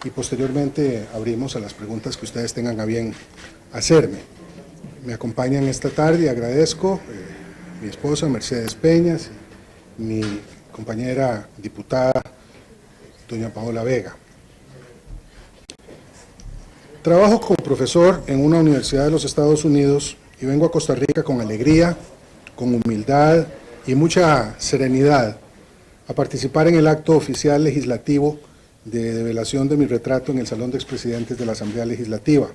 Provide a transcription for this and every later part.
y posteriormente abrimos a las preguntas que ustedes tengan a bien hacerme. Me acompañan esta tarde y agradezco mi esposa Mercedes Peñas, mi compañera diputada doña Paola Vega. Trabajo como profesor en una universidad de los Estados Unidos y vengo a Costa Rica con alegría, con humildad y mucha serenidad a participar en el acto oficial legislativo de develación de mi retrato en el Salón de Expresidentes de la Asamblea Legislativa,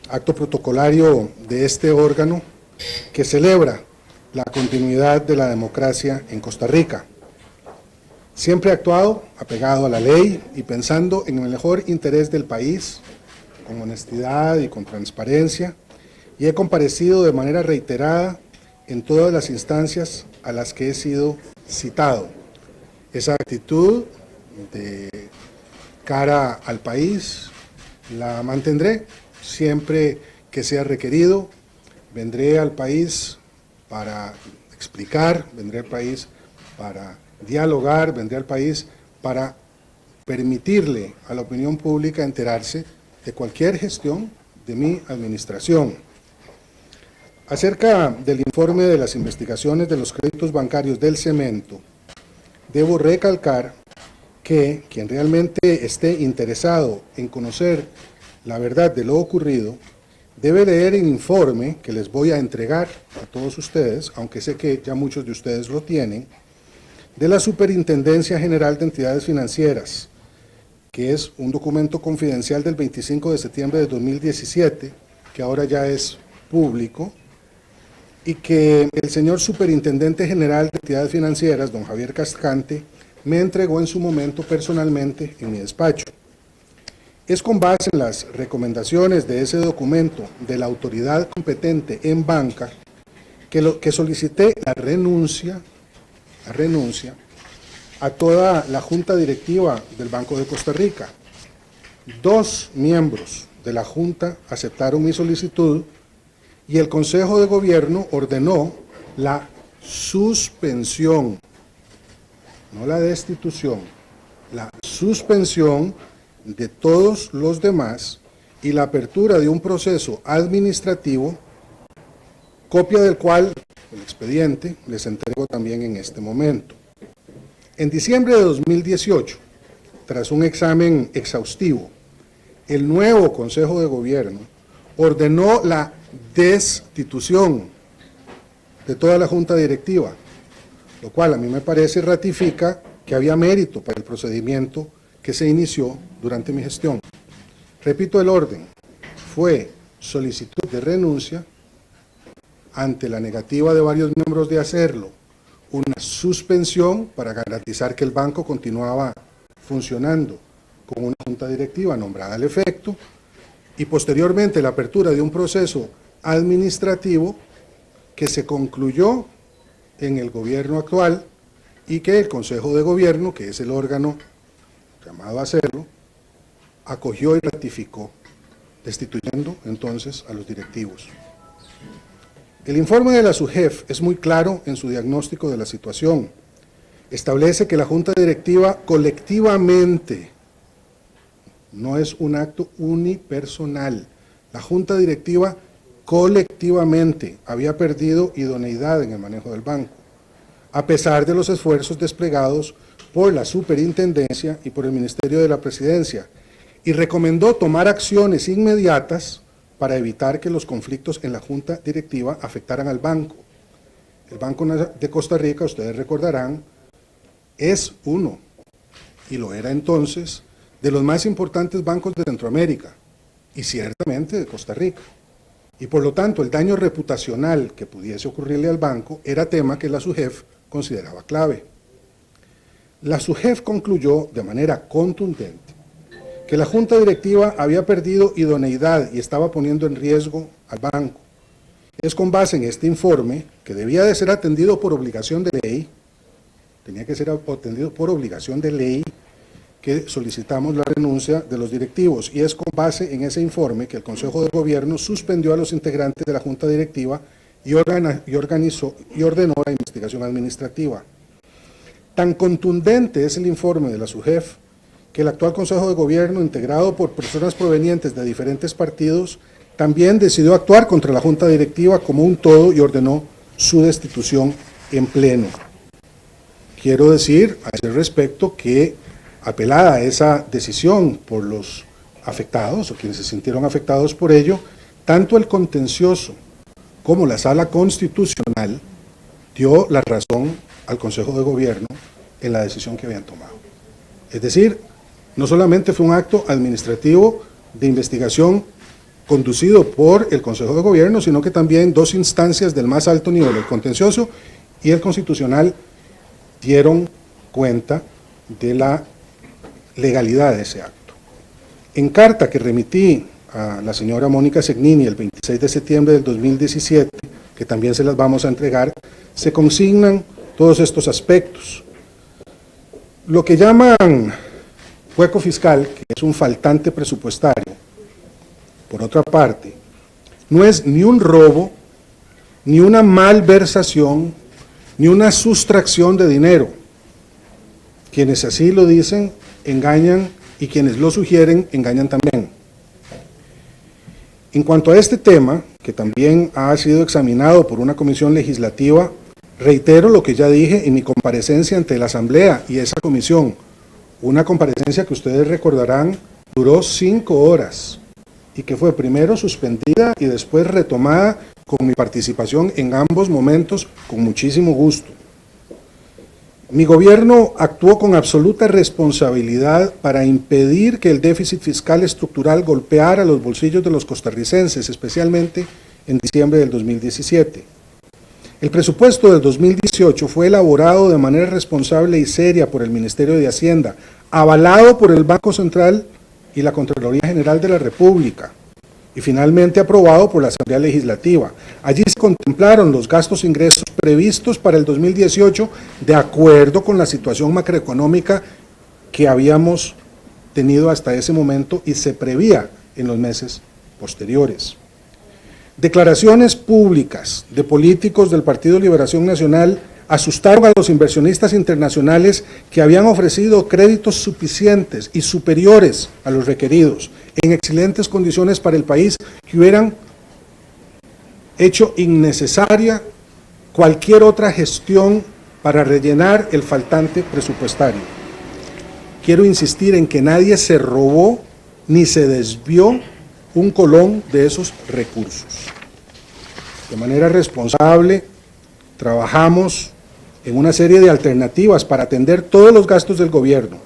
acto protocolario de este órgano que celebra la continuidad de la democracia en Costa Rica. Siempre he actuado apegado a la ley y pensando en el mejor interés del país, con honestidad y con transparencia, y he comparecido de manera reiterada en todas las instancias a las que he sido citado. Esa actitud de cara al país la mantendré siempre que sea requerido. Vendré al país para explicar, vendré al país para dialogar, vendré al país para permitirle a la opinión pública enterarse de cualquier gestión de mi administración. Acerca del informe de las investigaciones de los créditos bancarios del cemento, debo recalcar que quien realmente esté interesado en conocer la verdad de lo ocurrido, debe leer el informe que les voy a entregar a todos ustedes, aunque sé que ya muchos de ustedes lo tienen, de la Superintendencia General de Entidades Financieras, que es un documento confidencial del 25 de septiembre de 2017, que ahora ya es público, y que el señor Superintendente General de Entidades Financieras, don Javier Cascante, me entregó en su momento personalmente en mi despacho. Es con base en las recomendaciones de ese documento de la autoridad competente en banca que solicité la renuncia a toda la Junta Directiva del Banco de Costa Rica. 2 miembros de la Junta aceptaron mi solicitud y el Consejo de Gobierno ordenó la suspensión, no la destitución, la suspensión de todos los demás y la apertura de un proceso administrativo, copia del cual, el expediente, les entrego también en este momento. En diciembre de 2018, tras un examen exhaustivo, el nuevo Consejo de Gobierno ordenó la destitución de toda la Junta Directiva, lo cual a mí me parece ratifica que había mérito para el procedimiento que se inició durante mi gestión. Repito el orden, fue solicitud de renuncia, ante la negativa de varios miembros de hacerlo, una suspensión para garantizar que el banco continuaba funcionando con una junta directiva nombrada al efecto, y posteriormente la apertura de un proceso administrativo que se concluyó en el gobierno actual y que el Consejo de Gobierno, que es el órgano llamado a hacerlo, acogió y ratificó, destituyendo entonces a los directivos. El informe de la SUGEF es muy claro en su diagnóstico de la situación. Establece que la Junta Directiva colectivamente, no es un acto unipersonal, la Junta Directiva colectivamente había perdido idoneidad en el manejo del banco, a pesar de los esfuerzos desplegados por la Superintendencia y por el Ministerio de la Presidencia, y recomendó tomar acciones inmediatas para evitar que los conflictos en la Junta Directiva afectaran al banco. El Banco de Costa Rica, ustedes recordarán, es uno, y lo era entonces, de los más importantes bancos de Centroamérica, y ciertamente de Costa Rica. Y por lo tanto, el daño reputacional que pudiese ocurrirle al banco era tema que la SUGEF consideraba clave. La SUGEF concluyó de manera contundente que la Junta Directiva había perdido idoneidad y estaba poniendo en riesgo al banco. Es con base en este informe, que debía de ser atendido por obligación de ley, tenía que ser atendido por obligación de ley, que solicitamos la renuncia de los directivos, y es con base en ese informe que el Consejo de Gobierno suspendió a los integrantes de la Junta Directiva y ordenó la investigación administrativa. Tan contundente es el informe de la SUGEF que el actual Consejo de Gobierno, integrado por personas provenientes de diferentes partidos, también decidió actuar contra la Junta Directiva como un todo y ordenó su destitución en pleno. Quiero decir a ese respecto que, apelada a esa decisión por los afectados o quienes se sintieron afectados por ello, tanto el contencioso como la Sala Constitucional dio la razón al Consejo de Gobierno en la decisión que habían tomado. Es decir, no solamente fue un acto administrativo de investigación conducido por el Consejo de Gobierno, sino que también dos instancias del más alto nivel, el contencioso y el constitucional, dieron cuenta de la legalidad de ese acto. En carta que remití a la señora Mónica Segnini el 26 de septiembre del 2017, que también se las vamos a entregar, se consignan todos estos aspectos. Lo que llaman hueco fiscal, que es un faltante presupuestario, por otra parte, no es ni un robo, ni una malversación, ni una sustracción de dinero. Quienes así lo dicen engañan y quienes lo sugieren engañan también. En cuanto a este tema, que también ha sido examinado por una comisión legislativa, reitero lo que ya dije en mi comparecencia ante la Asamblea y esa comisión, una comparecencia que ustedes recordarán duró 5 horas y que fue primero suspendida y después retomada con mi participación en ambos momentos con muchísimo gusto. Mi gobierno actuó con absoluta responsabilidad para impedir que el déficit fiscal estructural golpeara los bolsillos de los costarricenses, especialmente en diciembre del 2017. El presupuesto del 2018 fue elaborado de manera responsable y seria por el Ministerio de Hacienda, avalado por el Banco Central y la Contraloría General de la República, y finalmente aprobado por la Asamblea Legislativa. Allí se contemplaron los gastos e ingresos previstos para el 2018 de acuerdo con la situación macroeconómica que habíamos tenido hasta ese momento y se prevía en los meses posteriores. Declaraciones públicas de políticos del Partido Liberación Nacional asustaron a los inversionistas internacionales que habían ofrecido créditos suficientes y superiores a los requeridos, en excelentes condiciones para el país, que hubieran hecho innecesaria cualquier otra gestión para rellenar el faltante presupuestario. Quiero insistir en que nadie se robó ni se desvió un colón de esos recursos. De manera responsable, trabajamos en una serie de alternativas para atender todos los gastos del gobierno,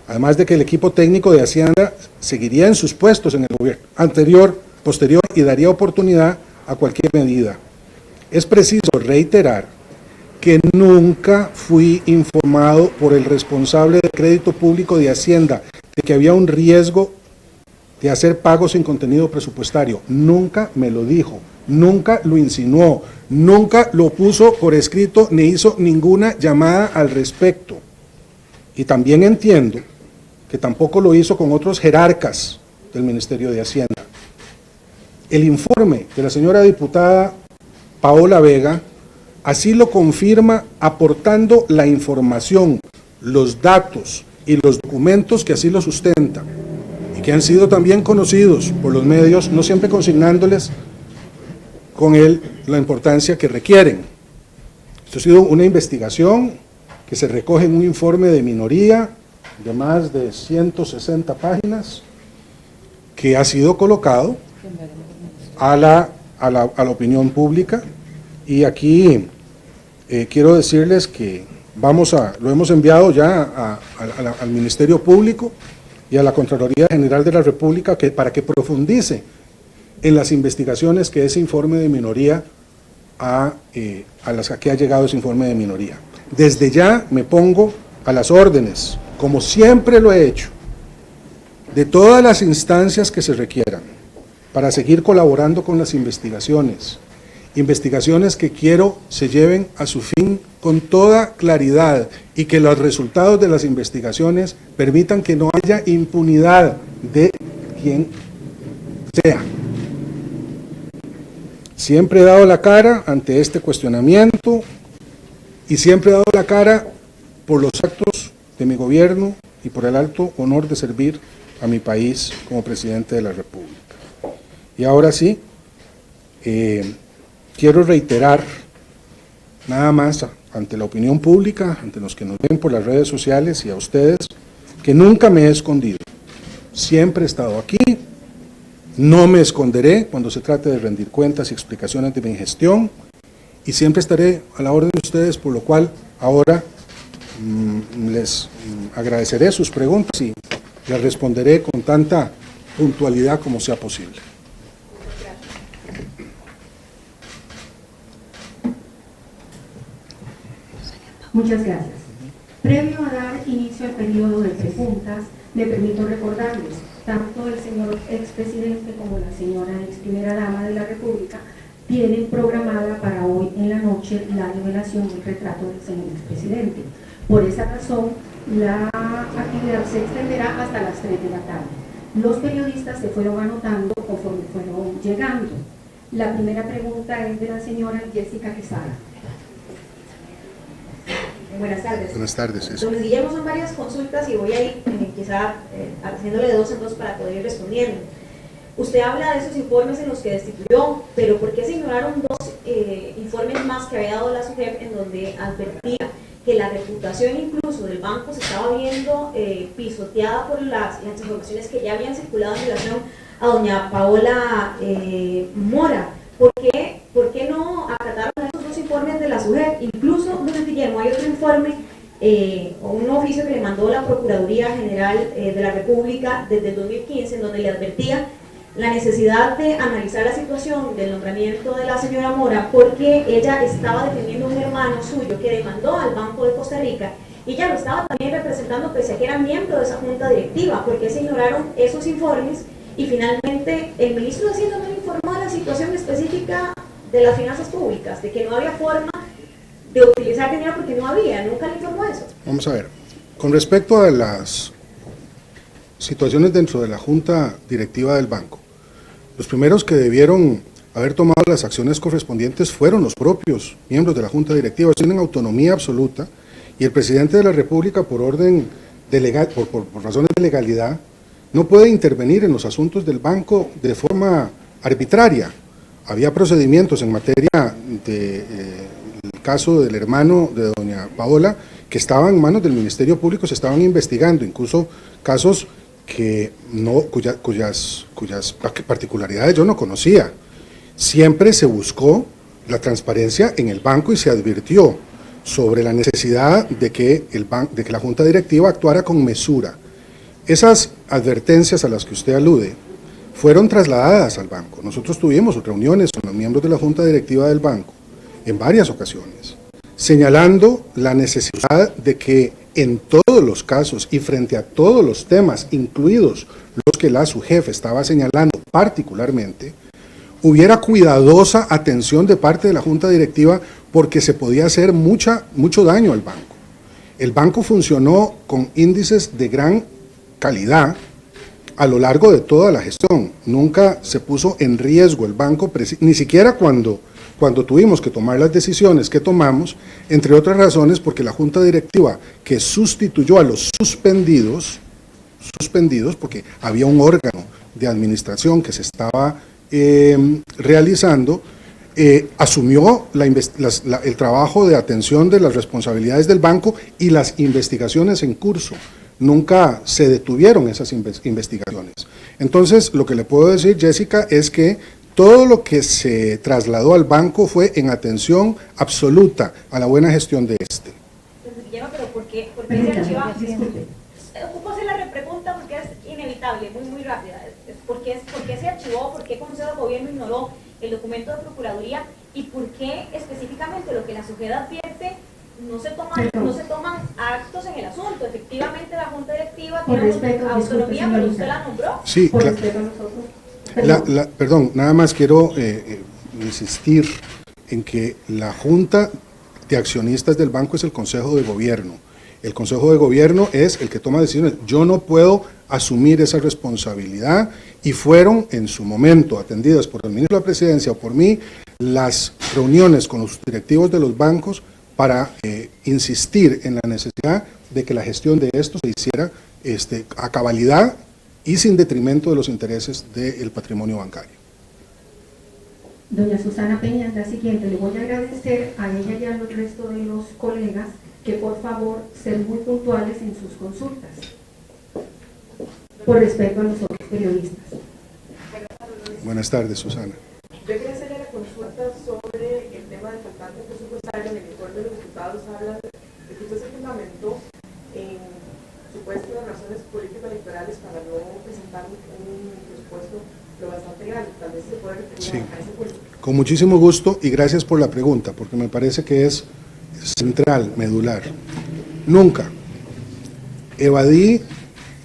además de que el equipo técnico de Hacienda seguiría en sus puestos en el gobierno anterior, posterior y daría oportunidad a cualquier medida. Es preciso reiterar que nunca fui informado por el responsable de crédito público de Hacienda de que había un riesgo de hacer pagos sin contenido presupuestario. Nunca me lo dijo, nunca lo insinuó, nunca lo puso por escrito ni hizo ninguna llamada al respecto. Y también entiendo que tampoco lo hizo con otros jerarcas del Ministerio de Hacienda. El informe de la señora diputada Paola Vega así lo confirma, aportando la información, los datos y los documentos que así lo sustentan y que han sido también conocidos por los medios, no siempre consignándoles con la importancia que requieren. Esto ha sido una investigación que se recoge en un informe de minoría de más de 160 páginas que ha sido colocado a la opinión pública, y aquí quiero decirles que lo hemos enviado ya al Ministerio Público y a la Contraloría General de la República para que profundice en las investigaciones que ese informe de minoría a las que ha llegado ese informe de minoría. Desde ya me pongo a las órdenes, como siempre lo he hecho, de todas las instancias que se requieran para seguir colaborando con las investigaciones que quiero se lleven a su fin con toda claridad y que los resultados de las investigaciones permitan que no haya impunidad de quien sea. Siempre he dado la cara ante este cuestionamiento y siempre he dado la cara por los actos de mi gobierno y por el alto honor de servir a mi país como presidente de la República. Y ahora sí, quiero reiterar nada más ante la opinión pública, ante los que nos ven por las redes sociales y a ustedes, que nunca me he escondido. Siempre he estado aquí, no me esconderé cuando se trate de rendir cuentas y explicaciones de mi gestión, y siempre estaré a la orden de ustedes, por lo cual ahora les agradeceré sus preguntas y les responderé con tanta puntualidad como sea posible. Muchas gracias. Previo a dar inicio al periodo de preguntas, me permito recordarles, tanto el señor expresidente como la señora ex primera dama de la República tienen programada para hoy en la noche la revelación del retrato del señor expresidente. Por esa razón, la actividad se extenderá hasta las 3 de la tarde. Los periodistas se fueron anotando conforme fueron llegando. La primera pregunta es de la señora Jessica Quesada. Buenas tardes. Buenas tardes. Don Luis Guillermo, son varias consultas y voy a ir quizá haciéndole de dos en dos para poder ir respondiendo. Usted habla de esos informes en los que destituyó, pero ¿por qué se ignoraron dos informes más que había dado la SUGEP en donde advertía que la reputación incluso del banco se estaba viendo pisoteada por las informaciones que ya habían circulado en relación a doña Paola Mora? ¿Por qué no acataron esos dos informes de la SUGEP? Incluso, don Guillermo, hay otro informe o un oficio que le mandó la Procuraduría General de la República desde el 2015, en donde le advertía la necesidad de analizar la situación del nombramiento de la señora Mora, porque ella estaba defendiendo a un hermano suyo que demandó al Banco de Costa Rica y ella lo estaba también representando pese a que era miembro de esa junta directiva. ¿Por qué se ignoraron esos informes? Y finalmente, el ministro de Hacienda no informó de la situación específica de las finanzas públicas, de que no había forma de utilizar dinero porque no había, nunca le informó eso. Vamos a ver, con respecto a las situaciones dentro de la junta directiva del banco, los primeros que debieron haber tomado las acciones correspondientes fueron los propios miembros de la junta directiva. Tienen autonomía absoluta y el presidente de la República, por orden de por razones de legalidad, no puede intervenir en los asuntos del banco de forma arbitraria. Había procedimientos en materia del caso del hermano de doña Paola que estaban en manos del Ministerio Público, se estaban investigando, incluso casos cuyas particularidades yo no conocía. Siempre se buscó la transparencia en el banco y se advirtió sobre la necesidad de que la Junta Directiva actuara con mesura. Esas advertencias a las que usted alude fueron trasladadas al banco. Nosotros tuvimos reuniones con los miembros de la Junta Directiva del banco en varias ocasiones, señalando la necesidad de que en todos los casos y frente a todos los temas, incluidos los que la SUGEF estaba señalando particularmente, hubiera cuidadosa atención de parte de la Junta Directiva porque se podía hacer mucho daño al banco. El banco funcionó con índices de gran calidad a lo largo de toda la gestión. Nunca se puso en riesgo el banco, ni siquiera cuando tuvimos que tomar las decisiones que tomamos, entre otras razones porque la Junta Directiva que sustituyó a los suspendidos, porque había un órgano de administración que se estaba realizando, asumió el trabajo de atención de las responsabilidades del banco y las investigaciones en curso. Nunca se detuvieron esas investigaciones. Entonces, lo que le puedo decir, Jessica, es que todo lo que se trasladó al banco fue en atención absoluta a la buena gestión de este. Pero ¿por qué se archivó? Ocupo hacer la repregunta porque es inevitable, muy rápida. ¿Por qué se archivó? ¿Por qué el Consejo de Gobierno ignoró el documento de Procuraduría? ¿Y por qué específicamente lo que la SUGEP advierte no se toman actos en el asunto? Efectivamente la Junta Directiva tiene autonomía, pero usted la nombró. Sí, por respeto a nosotros. Perdón, nada más quiero insistir en que la Junta de Accionistas del banco es el Consejo de Gobierno. El Consejo de Gobierno es el que toma decisiones. Yo no puedo asumir esa responsabilidad y fueron en su momento atendidas por el ministro de la Presidencia o por mí las reuniones con los directivos de los bancos para insistir en la necesidad de que la gestión de esto se hiciera a cabalidad y sin detrimento de los intereses del patrimonio bancario. Doña Susana Peña, la siguiente, le voy a agradecer a ella y al resto de los colegas que por favor sean muy puntuales en sus consultas, por respeto a los otros periodistas. Buenas tardes, Susana. Yo quería hacerle la consulta sobre el tema del faltante presupuestario. En el informe de los diputados habla de que usted se fundamentó en supuestas razones político-electorales para no presentar un presupuesto lo bastante grande. Tal vez se puede referir a ese punto. Con muchísimo gusto y gracias por la pregunta, porque me parece que es central, medular. Nunca evadí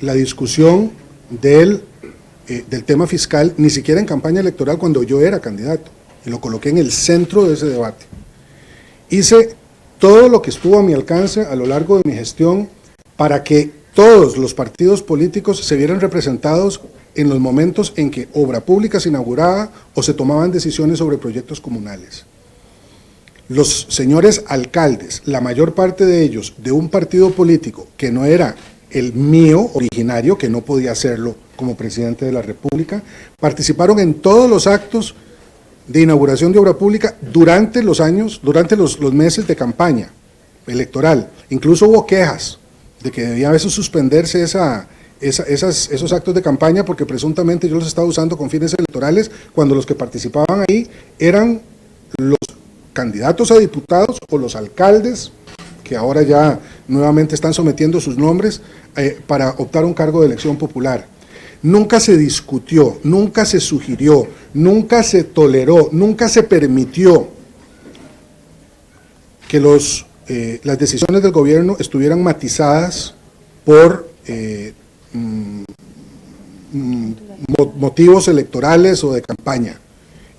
la discusión del tema fiscal, ni siquiera en campaña electoral cuando yo era candidato, y lo coloqué en el centro de ese debate. Hice todo lo que estuvo a mi alcance a lo largo de mi gestión para que todos los partidos políticos se vieran representados en los momentos en que obra pública se inauguraba o se tomaban decisiones sobre proyectos comunales. Los señores alcaldes, la mayor parte de ellos de un partido político que no era el mío originario, que no podía hacerlo como presidente de la República, participaron en todos los actos de inauguración de obra pública durante los meses de campaña electoral. Incluso hubo quejas de que debía a veces suspenderse esos actos de campaña porque presuntamente yo los estaba usando con fines electorales, cuando los que participaban ahí eran los candidatos a diputados o los alcaldes, que ahora ya nuevamente están sometiendo sus nombres para optar a un cargo de elección popular. Nunca se discutió, nunca se sugirió, nunca se toleró, nunca se permitió que las decisiones del gobierno estuvieran matizadas por motivos electorales o de campaña.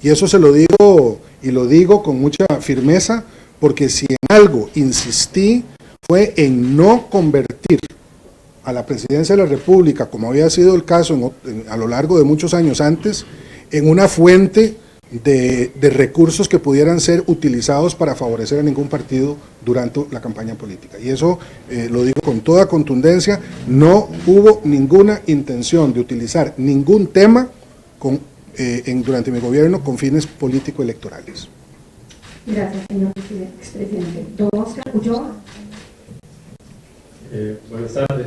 Y eso se lo digo, y lo digo con mucha firmeza, porque si en algo insistí fue en no convertir a la presidencia de la República, como había sido el caso a lo largo de muchos años antes, en una fuente de recursos que pudieran ser utilizados para favorecer a ningún partido durante la campaña política. Y eso lo digo con toda contundencia, no hubo ninguna intención de utilizar ningún tema durante mi gobierno con fines político-electorales. Gracias, señor expresidente. Don Oscar Ulloa. Buenas tardes.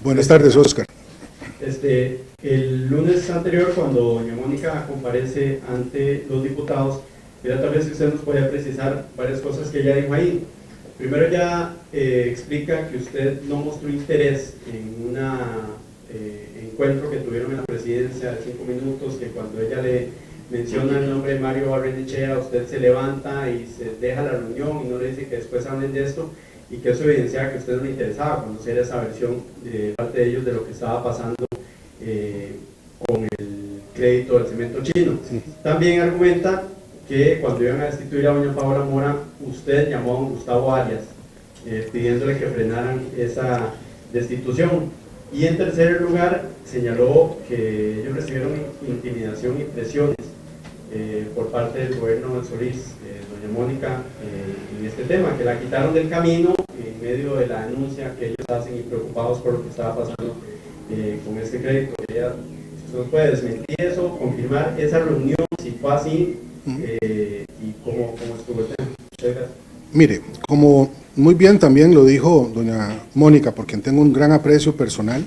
Buenas tardes, Oscar. El lunes anterior, cuando doña Mónica comparece ante los diputados, era tal vez que usted nos podía precisar varias cosas que ella dijo ahí. Primero, ella explica que usted no mostró interés en un encuentro que tuvieron en la presidencia de 5 minutos, que cuando ella le menciona el nombre de Mario Barrenechea, usted se levanta y se deja la reunión y no le dice que después hablen de esto, y que eso evidenciaba que a usted no le interesaba conocer esa versión de parte de ellos de lo que estaba pasando con el crédito del cemento chino. Sí. También argumenta que cuando iban a destituir a doña Paola Mora, usted llamó a don Gustavo Arias pidiéndole que frenaran esa destitución. Y en tercer lugar, señaló que ellos recibieron intimidación y presiones por parte del gobierno de Solís, doña Mónica, en este tema, que la quitaron del camino en medio de la denuncia que ellos hacen y preocupados por lo que estaba pasando con este crédito. Ella, si usted nos puede desmentir eso, confirmar esa reunión, si fue así, y cómo estuvo el tema. Muchas gracias. Mire, como muy bien también lo dijo doña Mónica, por quien tengo un gran aprecio personal,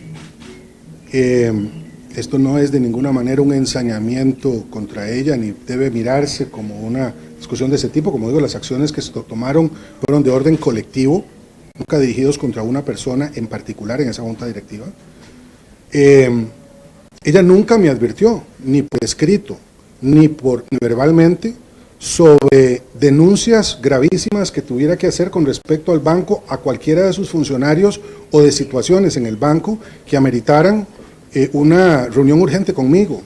esto no es de ninguna manera un ensañamiento contra ella, ni debe mirarse como una discusión de ese tipo. Como digo, las acciones que se tomaron fueron de orden colectivo, nunca dirigidos contra una persona en particular en esa junta directiva. Ella nunca me advirtió, ni por escrito, ni verbalmente, sobre denuncias gravísimas que tuviera que hacer con respecto al banco, a cualquiera de sus funcionarios o de situaciones en el banco que ameritaran una reunión urgente conmigo.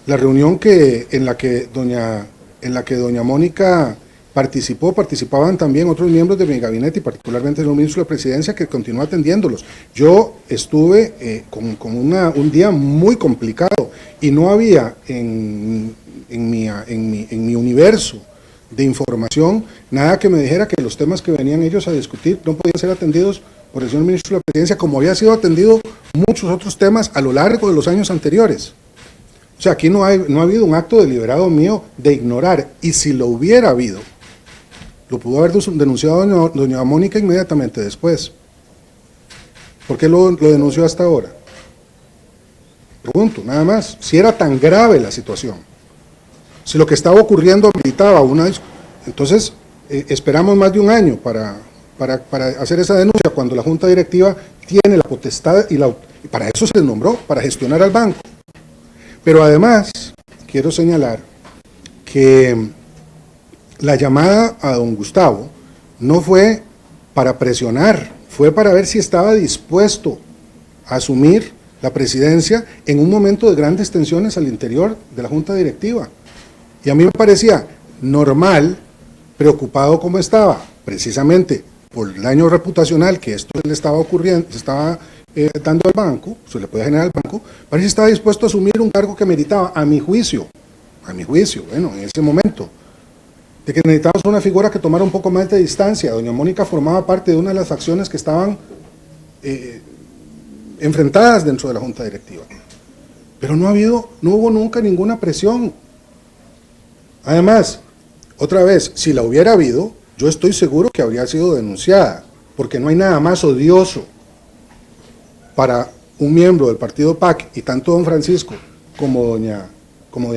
La reunión en la que doña Mónica participaban también otros miembros de mi gabinete y particularmente el ministro de la Presidencia, que continuó atendiéndolos. Yo estuve con un día muy complicado y no había en mi universo de información nada que me dijera que los temas que venían ellos a discutir no podían ser atendidos por el señor ministro de la Presidencia, como había sido atendido muchos otros temas a lo largo de los años anteriores. O sea, aquí no ha habido un acto deliberado mío de ignorar, y si lo hubiera habido, lo pudo haber denunciado doña Mónica inmediatamente después. ¿Por qué lo denunció hasta ahora? Pregunto, nada más, si era tan grave la situación, si lo que estaba ocurriendo ameritaba entonces esperamos más de un año para hacer esa denuncia, cuando la Junta Directiva tiene la potestad y para eso se les nombró, para gestionar al banco. Pero además, quiero señalar que la llamada a don Gustavo no fue para presionar, fue para ver si estaba dispuesto a asumir la presidencia en un momento de grandes tensiones al interior de la Junta Directiva. Y a mí me parecía normal, preocupado como estaba, precisamente por el daño reputacional que esto le estaba ocurriendo, se estaba dando al banco, se le podía generar al banco, parece que estaba dispuesto a asumir un cargo que meritaba, a mi juicio, bueno, en ese momento, de que necesitábamos una figura que tomara un poco más de distancia. Doña Mónica formaba parte de una de las facciones que estaban enfrentadas dentro de la Junta Directiva. Pero no hubo nunca ninguna presión. Además, otra vez, si la hubiera habido, yo estoy seguro que habría sido denunciada, porque no hay nada más odioso para un miembro del partido PAC, y tanto don Francisco como doña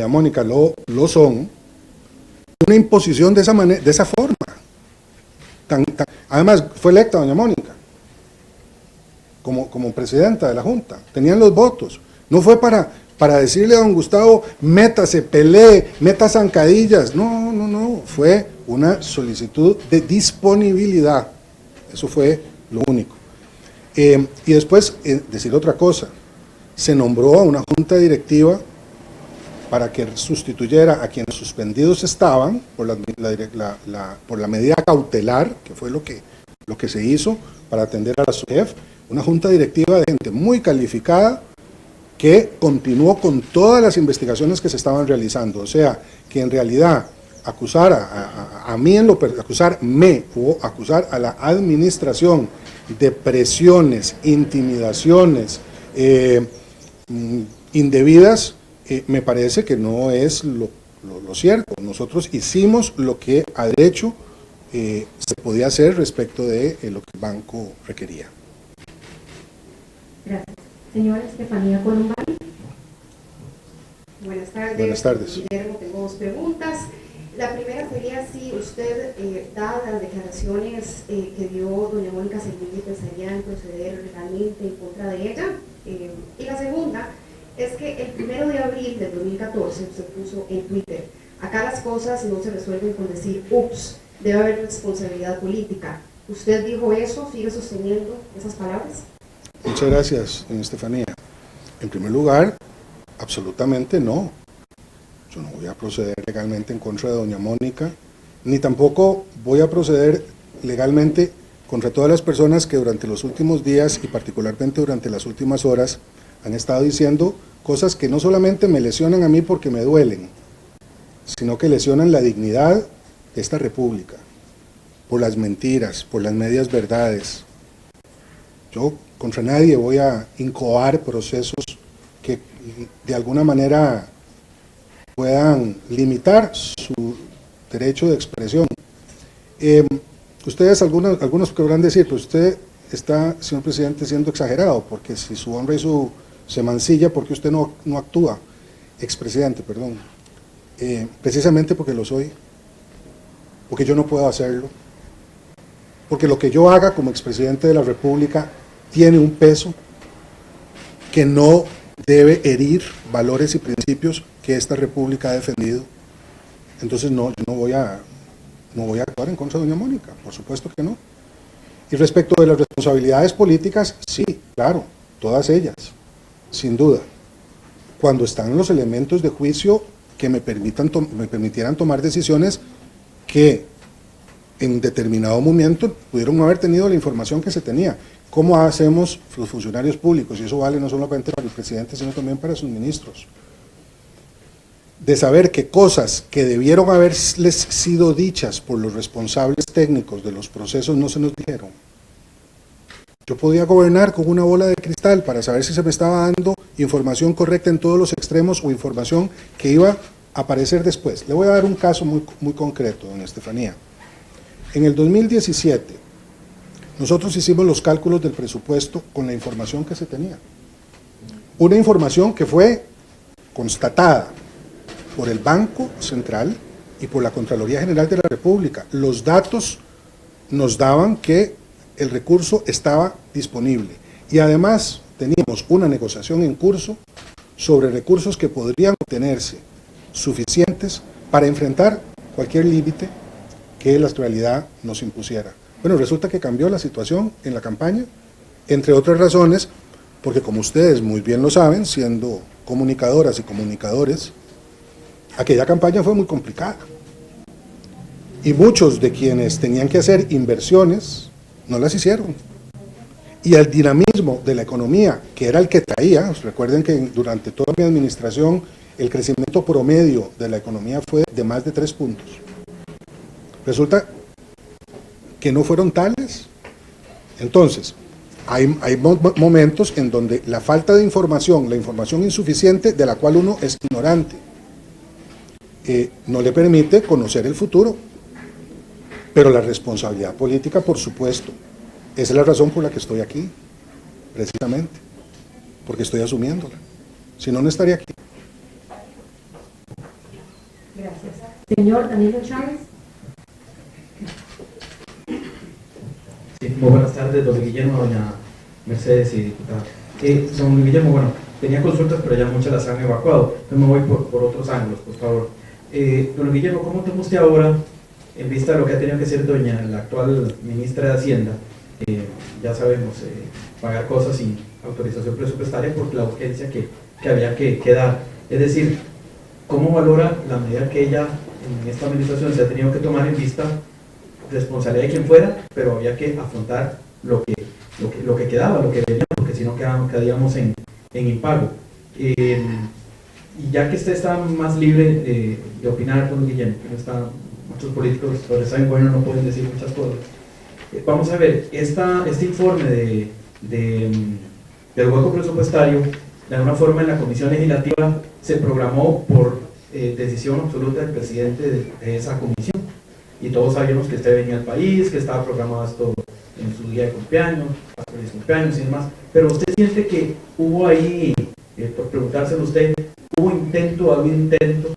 Mónica lo son, una imposición de esa manera, de esa forma. Además, fue electa doña Mónica como presidenta de la Junta, tenían los votos, no fue para decirle a don Gustavo, métase, pelee, meta zancadillas, no, fue una solicitud de disponibilidad, eso fue lo único. Y después, decir otra cosa, se nombró a una Junta Directiva para que sustituyera a quienes suspendidos estaban por la medida cautelar, que fue lo que se hizo para atender a la SUGEF, una Junta Directiva de gente muy calificada que continuó con todas las investigaciones que se estaban realizando. O sea, que en realidad acusarme o acusar a la administración de presiones, intimidaciones indebidas, me parece que no es lo cierto. Nosotros hicimos lo que a derecho se podía hacer respecto de lo que el banco requería. Gracias. Señora Estefanía Colombani. Buenas tardes. Buenas tardes. Guillermo, tengo dos preguntas. La primera sería si usted, dadas las declaraciones que dio doña Mónica Serville, pensaría en proceder legalmente en contra de ella. Y la segunda es que el 1 de abril del 2014 usted puso en Twitter: acá las cosas no se resuelven con decir ups, debe haber responsabilidad política. ¿Usted dijo eso? ¿Sigue sosteniendo esas palabras? Muchas gracias, doña Estefanía. En primer lugar, absolutamente no. Yo no voy a proceder legalmente en contra de doña Mónica, ni tampoco voy a proceder legalmente contra todas las personas que durante los últimos días y particularmente durante las últimas horas han estado diciendo cosas que no solamente me lesionan a mí porque me duelen, sino que lesionan la dignidad de esta república, por las mentiras, por las medias verdades. Yo contra nadie voy a incoar procesos que de alguna manera puedan limitar su derecho de expresión. Ustedes, algunos querrán decir, pues usted está, señor presidente, siendo exagerado, porque si su honra se mancilla, ¿por qué usted no actúa? Expresidente, perdón. Precisamente porque lo soy, porque yo no puedo hacerlo, porque lo que yo haga como expresidente de la República tiene un peso que no debe herir valores y principios que esta República ha defendido. Entonces yo no voy a actuar en contra de doña Mónica, por supuesto que no. Y respecto de las responsabilidades políticas, sí, claro, todas ellas, sin duda. Cuando están los elementos de juicio que me permitieran tomar decisiones que en determinado momento pudieron no haber tenido la información que se tenía. ¿Cómo hacemos los funcionarios públicos? Y eso vale no solamente para el presidente, sino también para sus ministros. De saber que cosas que debieron haberles sido dichas por los responsables técnicos de los procesos no se nos dijeron. Yo podía gobernar con una bola de cristal para saber si se me estaba dando información correcta en todos los extremos o información que iba a aparecer después. Le voy a dar un caso muy concreto, doña Estefanía. En el 2017, nosotros hicimos los cálculos del presupuesto con la información que se tenía. Una información que fue constatada por el Banco Central y por la Contraloría General de la República. Los datos nos daban que el recurso estaba disponible y además teníamos una negociación en curso sobre recursos que podrían obtenerse suficientes para enfrentar cualquier límite que la realidad nos impusiera. Bueno, resulta que cambió la situación en la campaña, entre otras razones, porque como ustedes muy bien lo saben, siendo comunicadoras y comunicadores, aquella campaña fue muy complicada. Y muchos de quienes tenían que hacer inversiones no las hicieron. Y el dinamismo de la economía, que era el que traía, recuerden que durante toda mi administración el crecimiento promedio de la economía fue de más de 3 puntos. Resulta que no fueron tales. Entonces, hay momentos en donde la falta de información, la información insuficiente de la cual uno es ignorante, no le permite conocer el futuro. Pero la responsabilidad política, por supuesto, esa es la razón por la que estoy aquí, precisamente, porque estoy asumiéndola. Si no, no estaría aquí. Gracias. Señor Danilo Chávez. Sí, muy buenas tardes, don Guillermo, doña Mercedes y diputada. Don Guillermo, bueno, tenía consultas, pero ya muchas las han evacuado. Entonces me voy por otros ángulos, por favor. Don Guillermo, ¿cómo toma usted ahora, en vista de lo que ha tenido que hacer la actual ministra de Hacienda, ya sabemos, pagar cosas sin autorización presupuestaria por la urgencia que había que dar? Es decir, ¿cómo valora la medida que ella en esta administración se ha tenido que tomar en vista responsabilidad de quien fuera, pero había que afrontar lo que quedaba, lo que venía, porque si no quedaríamos en impago? Y ya que usted está más libre de opinar, don Guillermo, que no está, muchos políticos sobre saben, bueno, no pueden decir muchas cosas. Vamos a ver, este informe del hueco presupuestario, de alguna forma en la Comisión Legislativa se programó por decisión absoluta del presidente de esa comisión. Y todos sabíamos que usted venía al país, que estaba programado esto en su día de cumpleaños, feliz cumpleaños y demás. Pero usted siente que hubo ahí, por preguntárselo a usted, hubo algún intento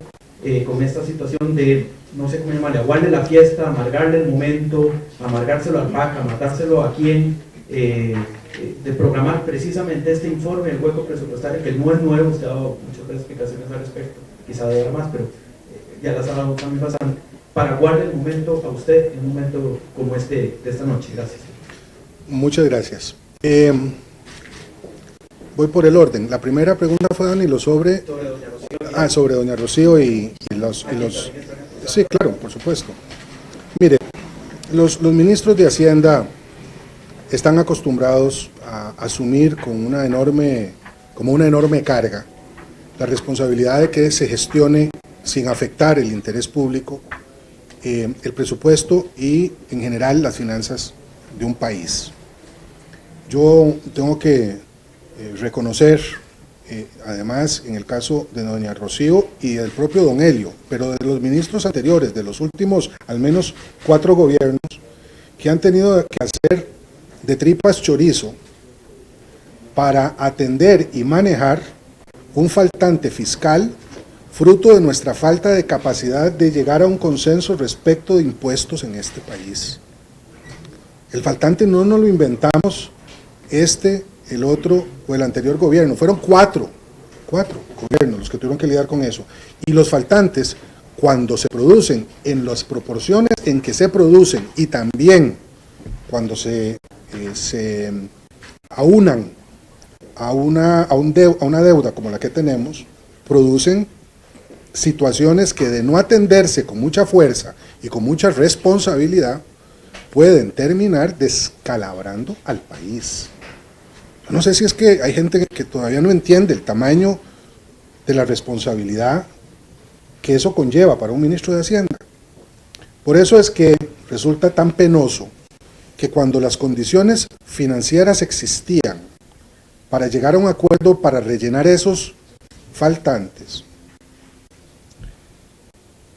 con esta situación de, no sé cómo llamarle, aguarle la fiesta, amargarle el momento, amargárselo al PAC, matárselo a quien, de programar precisamente este informe, el hueco presupuestario, que no es nuevo, usted ha dado muchas explicaciones al respecto, quizá de ahora más, pero ya las ha dado también bastante, para guardar el momento a usted en un momento como este de esta noche. Gracias. Muchas gracias. Voy por el orden. La primera pregunta fue, Danilo, sobre doña Rocío. Sobre doña Rocío y los... Sí, claro, por supuesto. Mire, los ministros de Hacienda están acostumbrados a asumir como una enorme carga la responsabilidad de que se gestione sin afectar el interés público, el presupuesto y en general las finanzas de un país. Yo tengo que reconocer, además en el caso de doña Rocío y del propio don Helio, pero de los ministros anteriores, de los últimos al menos 4 gobiernos, que han tenido que hacer de tripas chorizo para atender y manejar un faltante fiscal fruto de nuestra falta de capacidad de llegar a un consenso respecto de impuestos en este país. El faltante no nos lo inventamos el otro o el anterior gobierno, fueron cuatro gobiernos los que tuvieron que lidiar con eso. Y los faltantes, cuando se producen en las proporciones en que se producen y también cuando se aunan a una deuda como la que tenemos, producen situaciones que, de no atenderse con mucha fuerza y con mucha responsabilidad, pueden terminar descalabrando al país. Yo no sé si es que hay gente que todavía no entiende el tamaño de la responsabilidad que eso conlleva para un ministro de Hacienda. Por eso es que resulta tan penoso que cuando las condiciones financieras existían para llegar a un acuerdo para rellenar esos faltantes,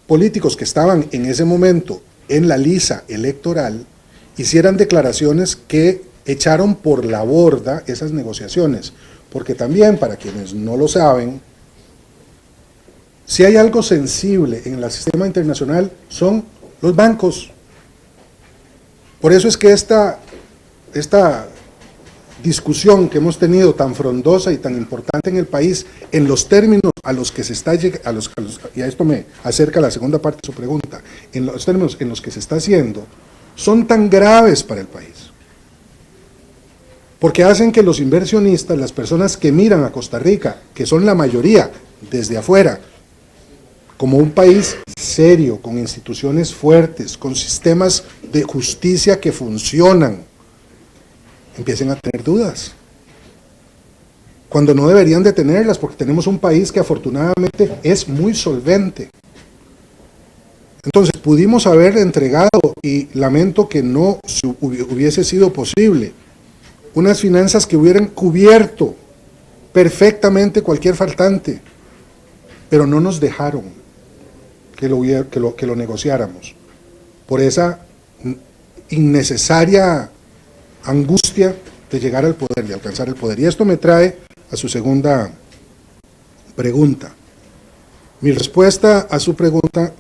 políticos que estaban en ese momento en la lisa electoral hicieran declaraciones que echaron por la borda esas negociaciones, porque también, para quienes no lo saben, si hay algo sensible en el sistema internacional son los bancos. Por eso es que esta discusión que hemos tenido tan frondosa y tan importante en el país, en los términos a los que se está llegando, y a esto me acerca la segunda parte de su pregunta, en los términos en los que se está haciendo, son tan graves para el país. Porque hacen que los inversionistas, las personas que miran a Costa Rica, que son la mayoría desde afuera, como un país serio, con instituciones fuertes, con sistemas de justicia que funcionan, empiecen a tener dudas, cuando no deberían de tenerlas, porque tenemos un país que afortunadamente es muy solvente. Entonces pudimos haber entregado, y lamento que no hubiese sido posible, unas finanzas que hubieran cubierto perfectamente cualquier faltante, pero no nos dejaron que lo negociáramos, por esa innecesaria angustia de llegar al poder, de alcanzar el poder. Y esto me trae a su segunda pregunta. Mi respuesta a su pregunta,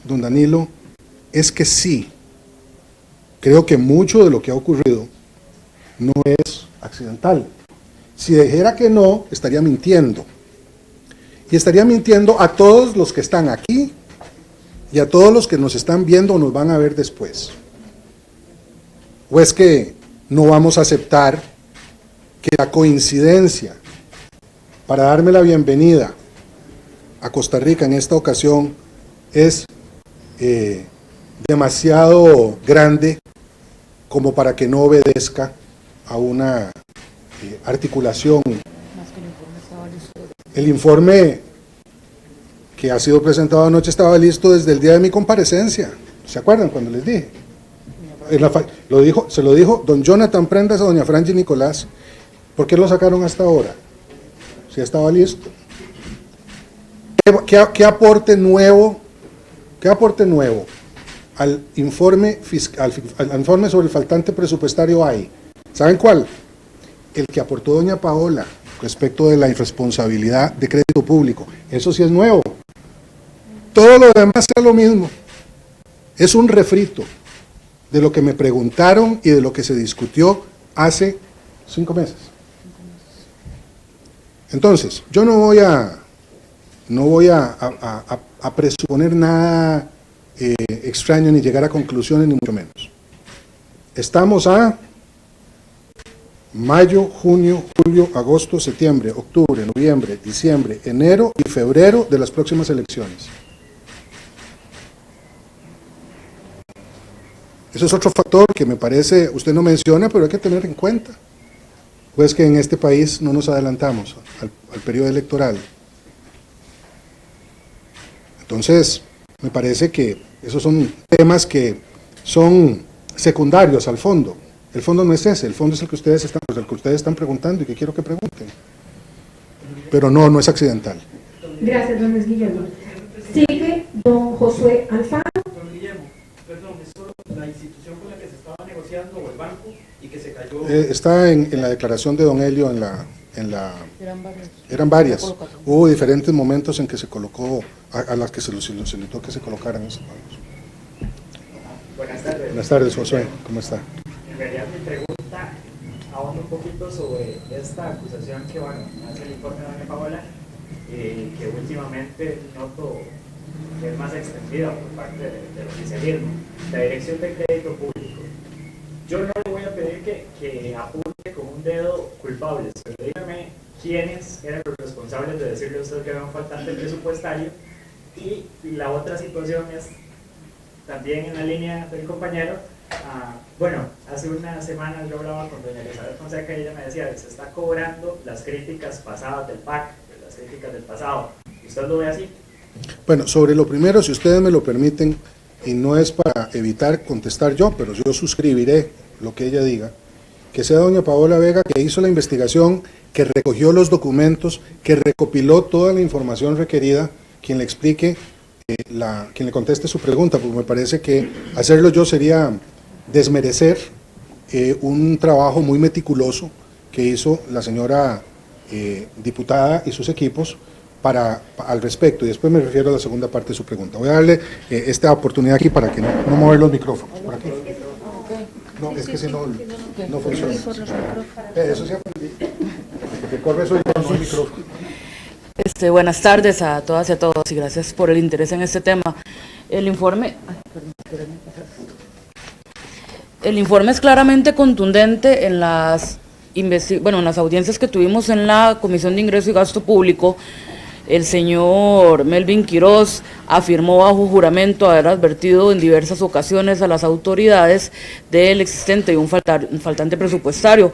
don Danilo, es que sí. Creo que mucho de lo que ha ocurrido no es accidental. Si dijera que no, estaría mintiendo. Y estaría mintiendo a todos los que están aquí y a todos los que nos están viendo o nos van a ver después. ¿O es que no vamos a aceptar que la coincidencia para darme la bienvenida a Costa Rica en esta ocasión es demasiado grande como para que no obedezca a una articulación? El informe que ha sido presentado anoche estaba listo desde el día de mi comparecencia. ¿Se acuerdan cuando les dije? Se lo dijo don Jonathan Prendas a doña Franji Nicolás. ¿Por qué lo sacaron hasta ahora? Si estaba listo. ¿Qué aporte nuevo al informe sobre el faltante presupuestario hay? ¿Saben cuál? El que aportó doña Paola respecto de la irresponsabilidad de crédito público. Eso sí es nuevo. Todo lo demás es lo mismo. Es un refrito de lo que me preguntaron y de lo que se discutió hace 5 meses. Entonces, yo no voy a presuponer nada extraño, ni llegar a conclusiones, ni mucho menos. Estamos a mayo, junio, julio, agosto, septiembre, octubre, noviembre, diciembre, enero y febrero de las próximas elecciones. Eso es otro factor que me parece, usted no menciona, pero hay que tener en cuenta. Pues que en este país no nos adelantamos al periodo electoral. Entonces, me parece que esos son temas que son secundarios al fondo. El fondo no es ese, el fondo es el que ustedes están preguntando y que quiero que pregunten. Pero no es accidental. Gracias, don Luis Guillermo. Sigue don Josué Alfaro. Don Guillermo, perdón, ¿es solo la institución con la que se estaba negociando o el banco y que se cayó? Está en la declaración de don Helio, eran varias. Hubo diferentes momentos en que se colocó, a las que se los solicitó que se colocaran esos bancos. Buenas tardes. Buenas tardes, Josué, ¿cómo está? En realidad mi pregunta ahonda un poquito sobre esta acusación que hace el informe de doña Paola, que últimamente noto que es más extendida por parte del oficialismo, la Dirección de Crédito Público. Yo no le voy a pedir que apunte con un dedo culpables, pero dígame quiénes eran los responsables de decirle a usted que era un faltante presupuestario. Y la otra situación es también en la línea del compañero. Hace unas semanas yo hablaba con doña Elizabeth Fonseca y ella me decía, se está cobrando las críticas pasadas del PAC, las críticas del pasado. ¿Usted lo ve así? Bueno, sobre lo primero, si ustedes me lo permiten, y no es para evitar contestar yo, pero yo suscribiré lo que ella diga, que sea doña Paola Vega, que hizo la investigación, que recogió los documentos, que recopiló toda la información requerida, quien le explique, quien le conteste su pregunta, porque me parece que hacerlo yo sería desmerecer un trabajo muy meticuloso que hizo la señora diputada y sus equipos al respecto, y después me refiero a la segunda parte de su pregunta. Voy a darle esta oportunidad aquí para que no mover los micrófonos. ¿Por aquí? No, es que si no funciona. Eso sí aprendí. Que corre soy yo, no el micrófono. Buenas tardes a todas y a todos y gracias por el interés en este tema. El informe es claramente contundente en las audiencias que tuvimos en la Comisión de Ingreso y Gasto Público. El señor Melvin Quiroz afirmó bajo juramento haber advertido en diversas ocasiones a las autoridades del existente de un faltante presupuestario.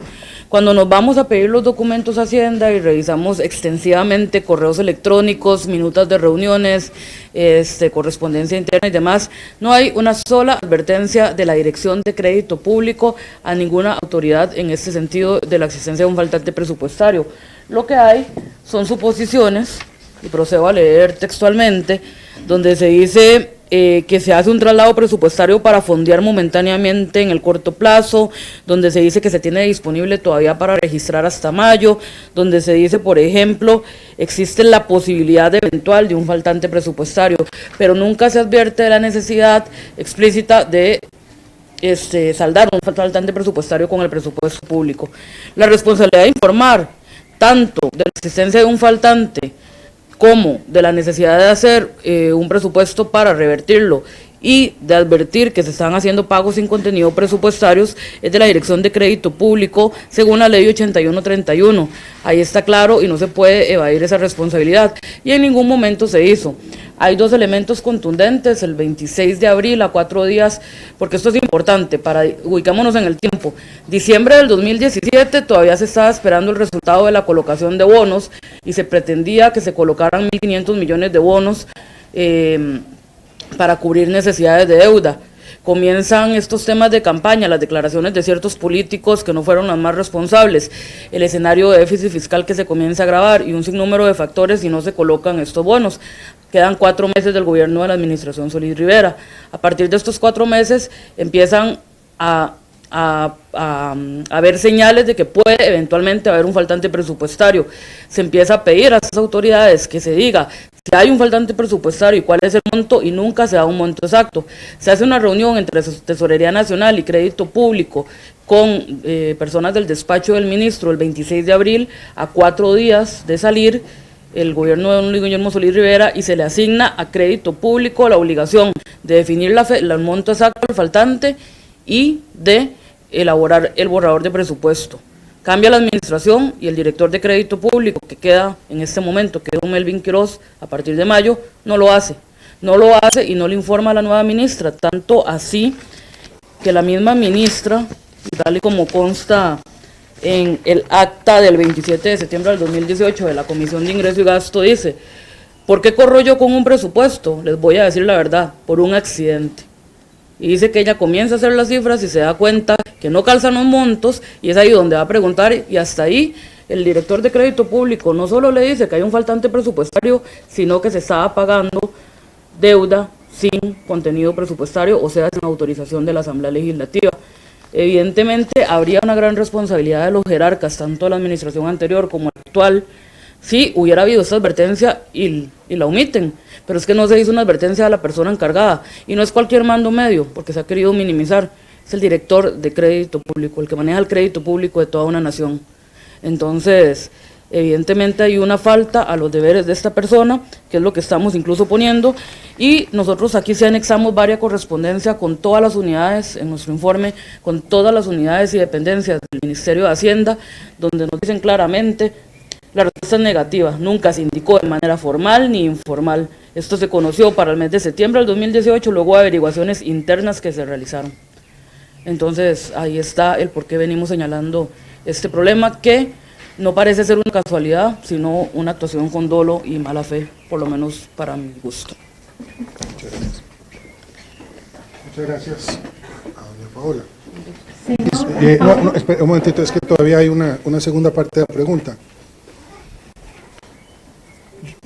Cuando nos vamos a pedir los documentos a Hacienda y revisamos extensivamente correos electrónicos, minutas de reuniones, correspondencia interna y demás, no hay una sola advertencia de la Dirección de Crédito Público a ninguna autoridad en este sentido de la existencia de un faltante presupuestario. Lo que hay son suposiciones, y procedo a leer textualmente, donde se dice que se hace un traslado presupuestario para fondear momentáneamente en el corto plazo, donde se dice que se tiene disponible todavía para registrar hasta mayo, donde se dice, por ejemplo, existe la posibilidad eventual de un faltante presupuestario, pero nunca se advierte de la necesidad explícita de saldar un faltante presupuestario con el presupuesto público. La responsabilidad de informar tanto de la existencia de un faltante como de la necesidad de hacer un presupuesto para revertirlo y de advertir que se están haciendo pagos sin contenido presupuestarios es de la Dirección de Crédito Público según la Ley 8131. Ahí está claro y no se puede evadir esa responsabilidad y en ningún momento se hizo. Hay dos elementos contundentes, el 26 de abril a 4 días, porque esto es importante, ubicámonos en el tiempo. Diciembre del 2017 todavía se estaba esperando el resultado de la colocación de bonos y se pretendía que se colocaran 1.500 millones de bonos para cubrir necesidades de deuda. Comienzan estos temas de campaña, las declaraciones de ciertos políticos que no fueron las más responsables, el escenario de déficit fiscal que se comienza a agravar y un sinnúmero de factores si no se colocan estos bonos. Quedan 4 meses del gobierno de la administración Solís Rivera. A partir de estos 4 meses empiezan a haber señales de que puede eventualmente haber un faltante presupuestario. Se empieza a pedir a esas autoridades que se diga si hay un faltante presupuestario y cuál es el monto, y nunca se da un monto exacto. Se hace una reunión entre Tesorería Nacional y Crédito Público con personas del despacho del ministro el 26 de abril a 4 días de salir el gobierno de don Guillermo Solís Rivera y se le asigna a Crédito Público la obligación de definir el monto exacto del faltante y de elaborar el borrador de presupuesto. Cambia la administración y el director de Crédito Público, que queda en este momento, que es don Melvin Quiroz, a partir de mayo, no lo hace y no le informa a la nueva ministra, tanto así que la misma ministra, tal y como consta en el acta del 27 de septiembre del 2018 de la Comisión de Ingreso y Gasto, dice: ¿por qué corro yo con un presupuesto? Les voy a decir la verdad, por un accidente. Y dice que ella comienza a hacer las cifras y se da cuenta que no calzan los montos y es ahí donde va a preguntar, y hasta ahí el director de Crédito Público no solo le dice que hay un faltante presupuestario, sino que se estaba pagando deuda sin contenido presupuestario, o sea, sin autorización de la Asamblea Legislativa. Evidentemente habría una gran responsabilidad de los jerarcas, tanto de la administración anterior como la actual, si hubiera habido esta advertencia y la omiten, pero es que no se hizo una advertencia a la persona encargada, y no es cualquier mando medio, porque se ha querido minimizar, es el director de Crédito Público, el que maneja el crédito público de toda una nación. Entonces, evidentemente hay una falta a los deberes de esta persona, que es lo que estamos incluso poniendo, y nosotros aquí sí anexamos varias correspondencia con todas las unidades, en nuestro informe, con todas las unidades y dependencias del Ministerio de Hacienda, donde nos dicen claramente: la respuesta es negativa, nunca se indicó de manera formal ni informal. Esto se conoció para el mes de septiembre del 2018, luego de averiguaciones internas que se realizaron. Entonces, ahí está el por qué venimos señalando este problema, que no parece ser una casualidad, sino una actuación con dolo y mala fe, por lo menos para mi gusto. Muchas gracias a doña Paola. Señor Espera un momentito, es que todavía hay una segunda parte de la pregunta.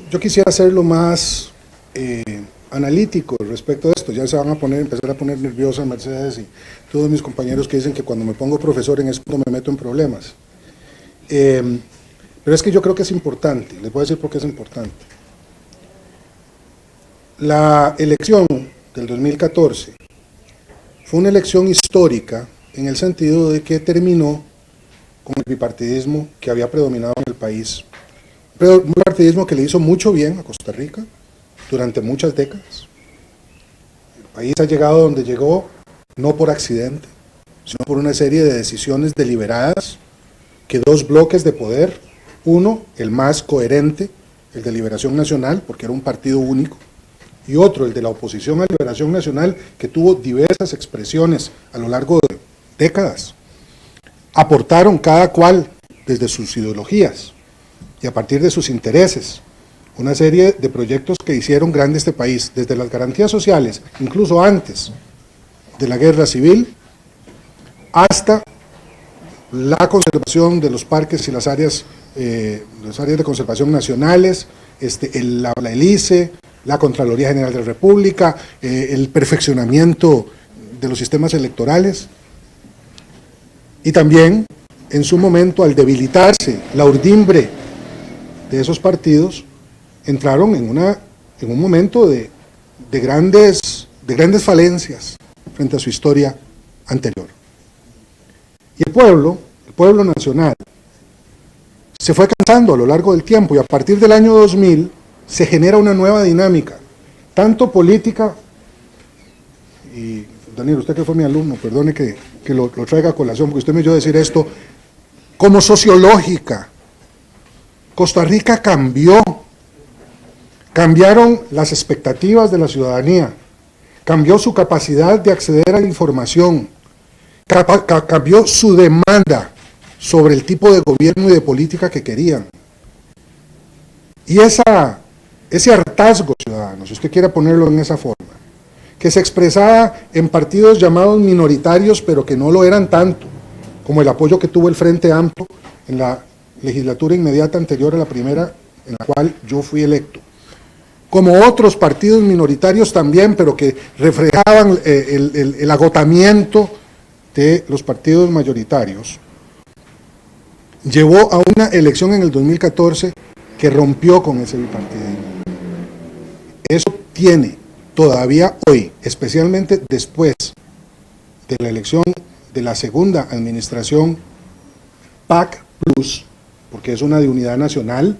Yo quisiera hacerlo más analítico respecto a esto. Ya se van a empezar a poner nerviosa Mercedes y todos mis compañeros que dicen que cuando me pongo profesor en esto me meto en problemas. Pero es que yo creo que es importante, les voy a decir por qué es importante. La elección del 2014 fue una elección histórica en el sentido de que terminó con el bipartidismo que había predominado en el país. Un bipartidismo que le hizo mucho bien a Costa Rica durante muchas décadas. El país ha llegado donde llegó no por accidente, sino por una serie de decisiones deliberadas que dos bloques de poder, uno, el más coherente, el de Liberación Nacional, porque era un partido único, y otro, el de la oposición a Liberación Nacional, que tuvo diversas expresiones a lo largo de décadas, aportaron cada cual desde sus ideologías y a partir de sus intereses una serie de proyectos que hicieron grande este país, desde las garantías sociales, incluso antes de la guerra civil, hasta la conservación de los parques y las áreas de conservación nacionales, la ELICE, la Contraloría General de la República, el perfeccionamiento de los sistemas electorales, y también en su momento, al debilitarse la urdimbre de esos partidos, entraron en un momento de grandes falencias frente a su historia anterior. Y el pueblo nacional, se fue cansando a lo largo del tiempo, y a partir del año 2000 se genera una nueva dinámica, tanto política, y Daniel, usted que fue mi alumno, perdone que lo traiga a colación, porque usted me oyó decir esto, como sociológica. Costa Rica cambiaron las expectativas de la ciudadanía, cambió su capacidad de acceder a la información, cambió su demanda sobre el tipo de gobierno y de política que querían. Y ese hartazgo ciudadano, si usted quiere ponerlo en esa forma, que se expresaba en partidos llamados minoritarios, pero que no lo eran tanto, como el apoyo que tuvo el Frente Amplio en la legislatura inmediata anterior a la primera, en la cual yo fui electo, como otros partidos minoritarios también, pero que reflejaban el agotamiento de los partidos mayoritarios, llevó a una elección en el 2014 que rompió con ese bipartidismo. Eso tiene todavía hoy, especialmente después de la elección de la segunda administración PAC Plus, porque es una de unidad nacional,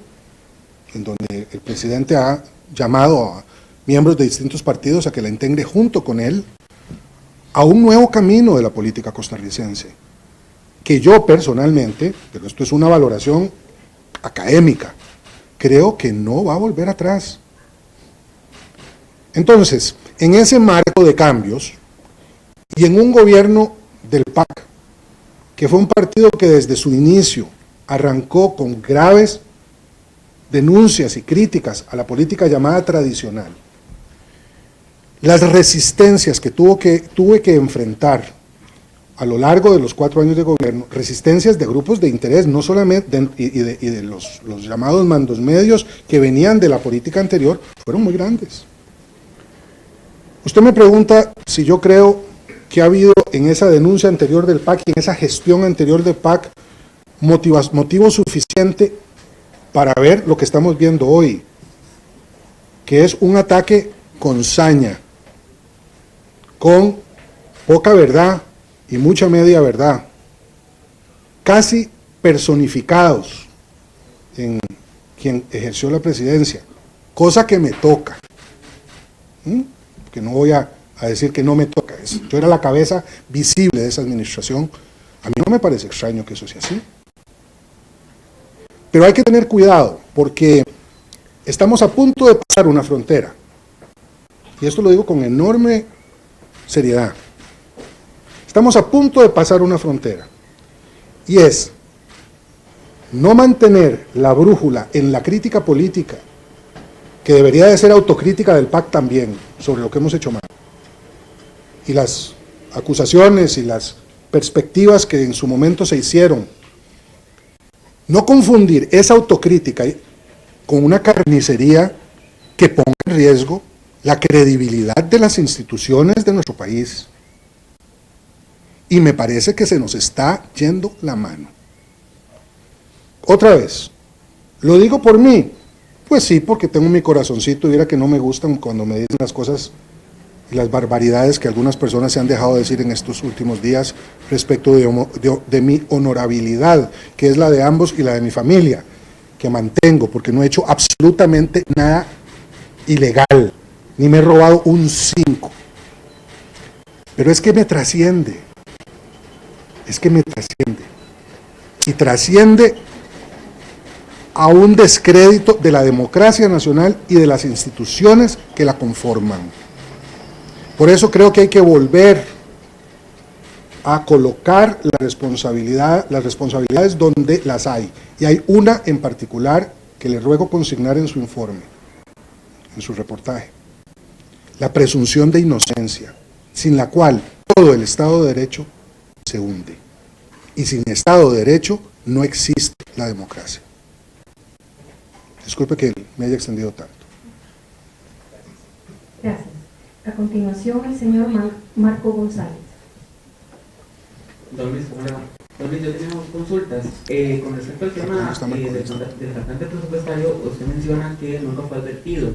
en donde el presidente ha llamado a miembros de distintos partidos a que la integre junto con él, a un nuevo camino de la política costarricense, que yo personalmente, pero esto es una valoración académica, creo que no va a volver atrás. Entonces, en ese marco de cambios, y en un gobierno del PAC, que fue un partido que desde su inicio arrancó con graves denuncias y críticas a la política llamada tradicional, las resistencias que tuve que enfrentar a lo largo de los 4 años de gobierno, resistencias de grupos de interés, no solamente y de los llamados mandos medios que venían de la política anterior, fueron muy grandes. Usted me pregunta si yo creo que ha habido en esa denuncia anterior del PAC y en esa gestión anterior del PAC motivo suficiente para ver lo que estamos viendo hoy, que es un ataque con saña, con poca verdad y mucha media verdad, casi personificados en quien ejerció la presidencia, cosa que me toca, que no voy a decir que no me toca, yo era la cabeza visible de esa administración, a mí no me parece extraño que eso sea así. Pero hay que tener cuidado, porque estamos a punto de pasar una frontera, y esto lo digo con enorme seriedad. Estamos a punto de pasar una frontera, y es no mantener la brújula en la crítica política, que debería de ser autocrítica del PAC también, sobre lo que hemos hecho mal, y las acusaciones y las perspectivas que en su momento se hicieron. No confundir esa autocrítica con una carnicería que ponga en riesgo la credibilidad de las instituciones de nuestro país. Y me parece que se nos está yendo la mano. Otra vez, ¿lo digo por mí? Pues sí, porque tengo mi corazoncito y mira que no me gustan cuando me dicen las cosas y las barbaridades que algunas personas se han dejado decir en estos últimos días respecto de mi honorabilidad, que es la de ambos y la de mi familia, que mantengo, porque no he hecho absolutamente nada ilegal, ni me he robado un 5. Pero es que me trasciende, y trasciende a un descrédito de la democracia nacional y de las instituciones que la conforman. Por eso creo que hay que volver a colocar las responsabilidades donde las hay. Y hay una en particular que le ruego consignar en su informe, en su reportaje. La presunción de inocencia, sin la cual todo el Estado de Derecho se hunde. Y sin Estado de Derecho no existe la democracia. Disculpe que me haya extendido tanto. Gracias. A continuación, el señor Marco González. Don Luis, yo tenía dos consultas. Con respecto al tema del faltante presupuestario, usted menciona que nunca fue advertido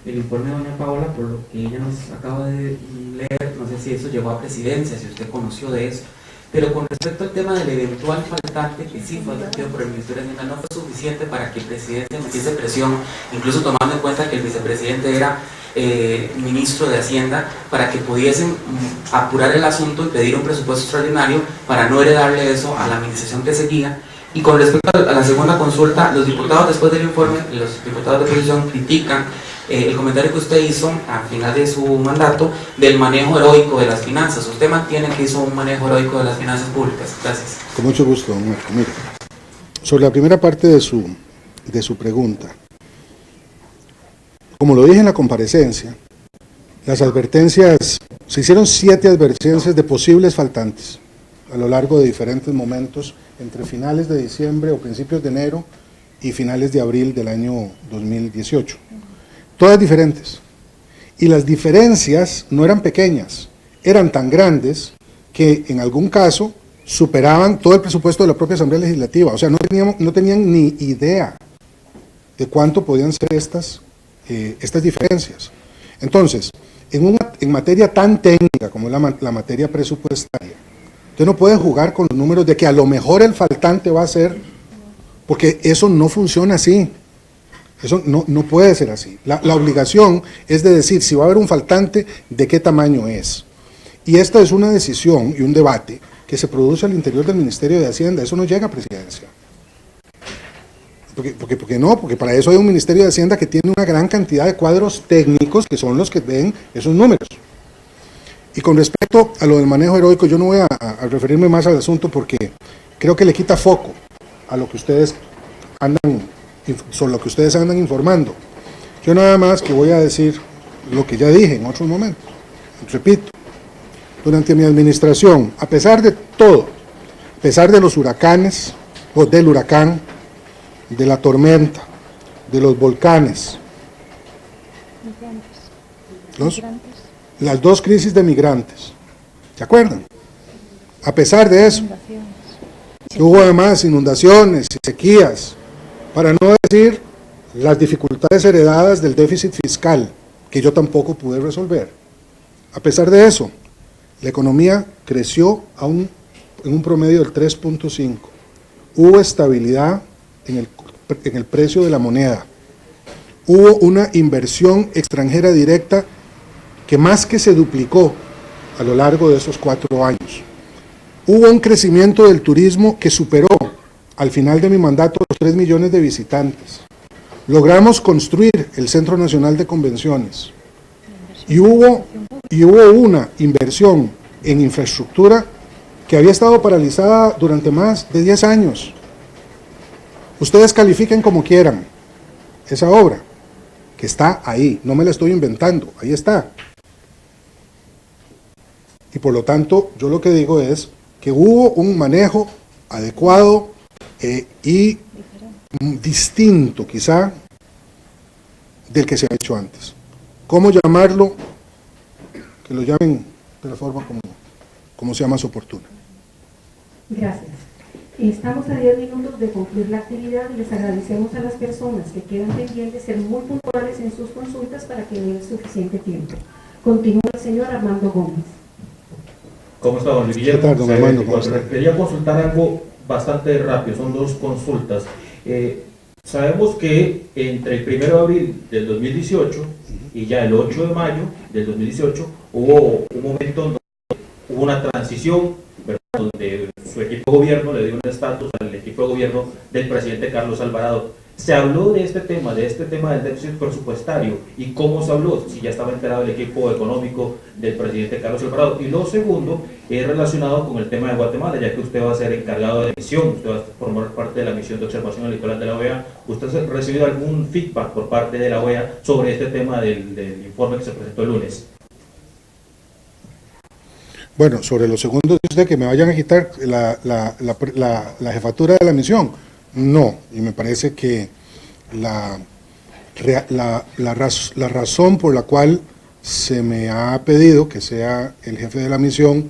el informe de doña Paola, por lo que ella nos acaba de leer. No sé si eso llegó a presidencia, si usted conoció de eso. Pero con respecto al tema del eventual faltante que sí fue advertido por el Ministerio de Hacienda, no fue suficiente para que el presidente metiese presión, incluso tomando en cuenta que el vicepresidente era ministro de Hacienda, para que pudiesen apurar el asunto y pedir un presupuesto extraordinario para no heredarle eso a la administración que seguía. Y con respecto a la segunda consulta, los diputados después del informe, los diputados de oposición critican el comentario que usted hizo al final de su mandato del manejo heroico de las finanzas. ¿Usted mantiene que hizo un manejo heroico de las finanzas públicas? Gracias. Con mucho gusto, don Marco. Mire, sobre la primera parte de su pregunta, como lo dije en la comparecencia, las advertencias, se hicieron 7 advertencias de posibles faltantes a lo largo de diferentes momentos, entre finales de diciembre o principios de enero y finales de abril del año 2018. Todas diferentes. Y las diferencias no eran pequeñas, eran tan grandes que en algún caso superaban todo el presupuesto de la propia Asamblea Legislativa. O sea, no tenían ni idea de cuánto podían ser estas diferencias. Entonces, en materia tan técnica como la materia presupuestaria, usted no puede jugar con los números de que a lo mejor el faltante va a ser, porque eso no funciona así. Eso no puede ser así. La obligación es de decir, si va a haber un faltante, ¿de qué tamaño es? Y esta es una decisión y un debate que se produce al interior del Ministerio de Hacienda. Eso no llega a presidencia. Porque para eso hay un Ministerio de Hacienda que tiene una gran cantidad de cuadros técnicos que son los que ven esos números. Y con respecto a lo del manejo heroico, yo no voy a referirme más al asunto porque creo que le quita foco a lo que ustedes andan informando. Yo nada más que voy a decir lo que ya dije en otros momentos. Repito, durante mi administración, a pesar de todo, a pesar de los huracanes, o del huracán, de la tormenta, de los volcanes, las 2 crisis de migrantes, ¿se acuerdan? A pesar de eso, hubo además inundaciones y sequías, para no decir las dificultades heredadas del déficit fiscal, que yo tampoco pude resolver. A pesar de eso, la economía creció en un promedio del 3.5. Hubo estabilidad en el precio de la moneda. Hubo una inversión extranjera directa que más que se duplicó a lo largo de esos 4 años. Hubo un crecimiento del turismo que superó al final de mi mandato los 3 millones de visitantes. Logramos construir el Centro Nacional de Convenciones y hubo una inversión en infraestructura que había estado paralizada durante más de 10 años. Ustedes califiquen como quieran esa obra, que está ahí, no me la estoy inventando, ahí está. Y por lo tanto, yo lo que digo es que hubo un manejo adecuado y distinto quizá del que se ha hecho antes. ¿Cómo llamarlo? Que lo llamen de la forma como sea más oportuna. Gracias. Estamos a 10 minutos de concluir la actividad y les agradecemos a las personas que quedan pendientes ser muy puntuales en sus consultas para que den suficiente tiempo. Continúa el señor Armando Gómez. ¿Cómo está, don Guillermo? ¿Qué tal, don Armando? ¿Cómo está? Quería consultar algo bastante rápido, son dos consultas. Sabemos que entre el 1 de abril del 2018 y ya el 8 de mayo del 2018 hubo un momento donde hubo una transición, ¿verdad?, donde su equipo de gobierno le dio un estatus al equipo de gobierno del presidente Carlos Alvarado. Se habló de este tema del déficit presupuestario, y cómo se habló, si ya estaba enterado el equipo económico del presidente Carlos Alvarado. Y lo segundo es relacionado con el tema de Guatemala, ya que usted va a ser encargado de misión, usted va a formar parte de la misión de observación electoral de la OEA. ¿Usted ha recibido algún feedback por parte de la OEA sobre este tema del informe que se presentó el lunes? Bueno, sobre lo segundo, dice usted que me vayan a quitar la jefatura de la misión. No, y me parece que la razón por la cual se me ha pedido que sea el jefe de la misión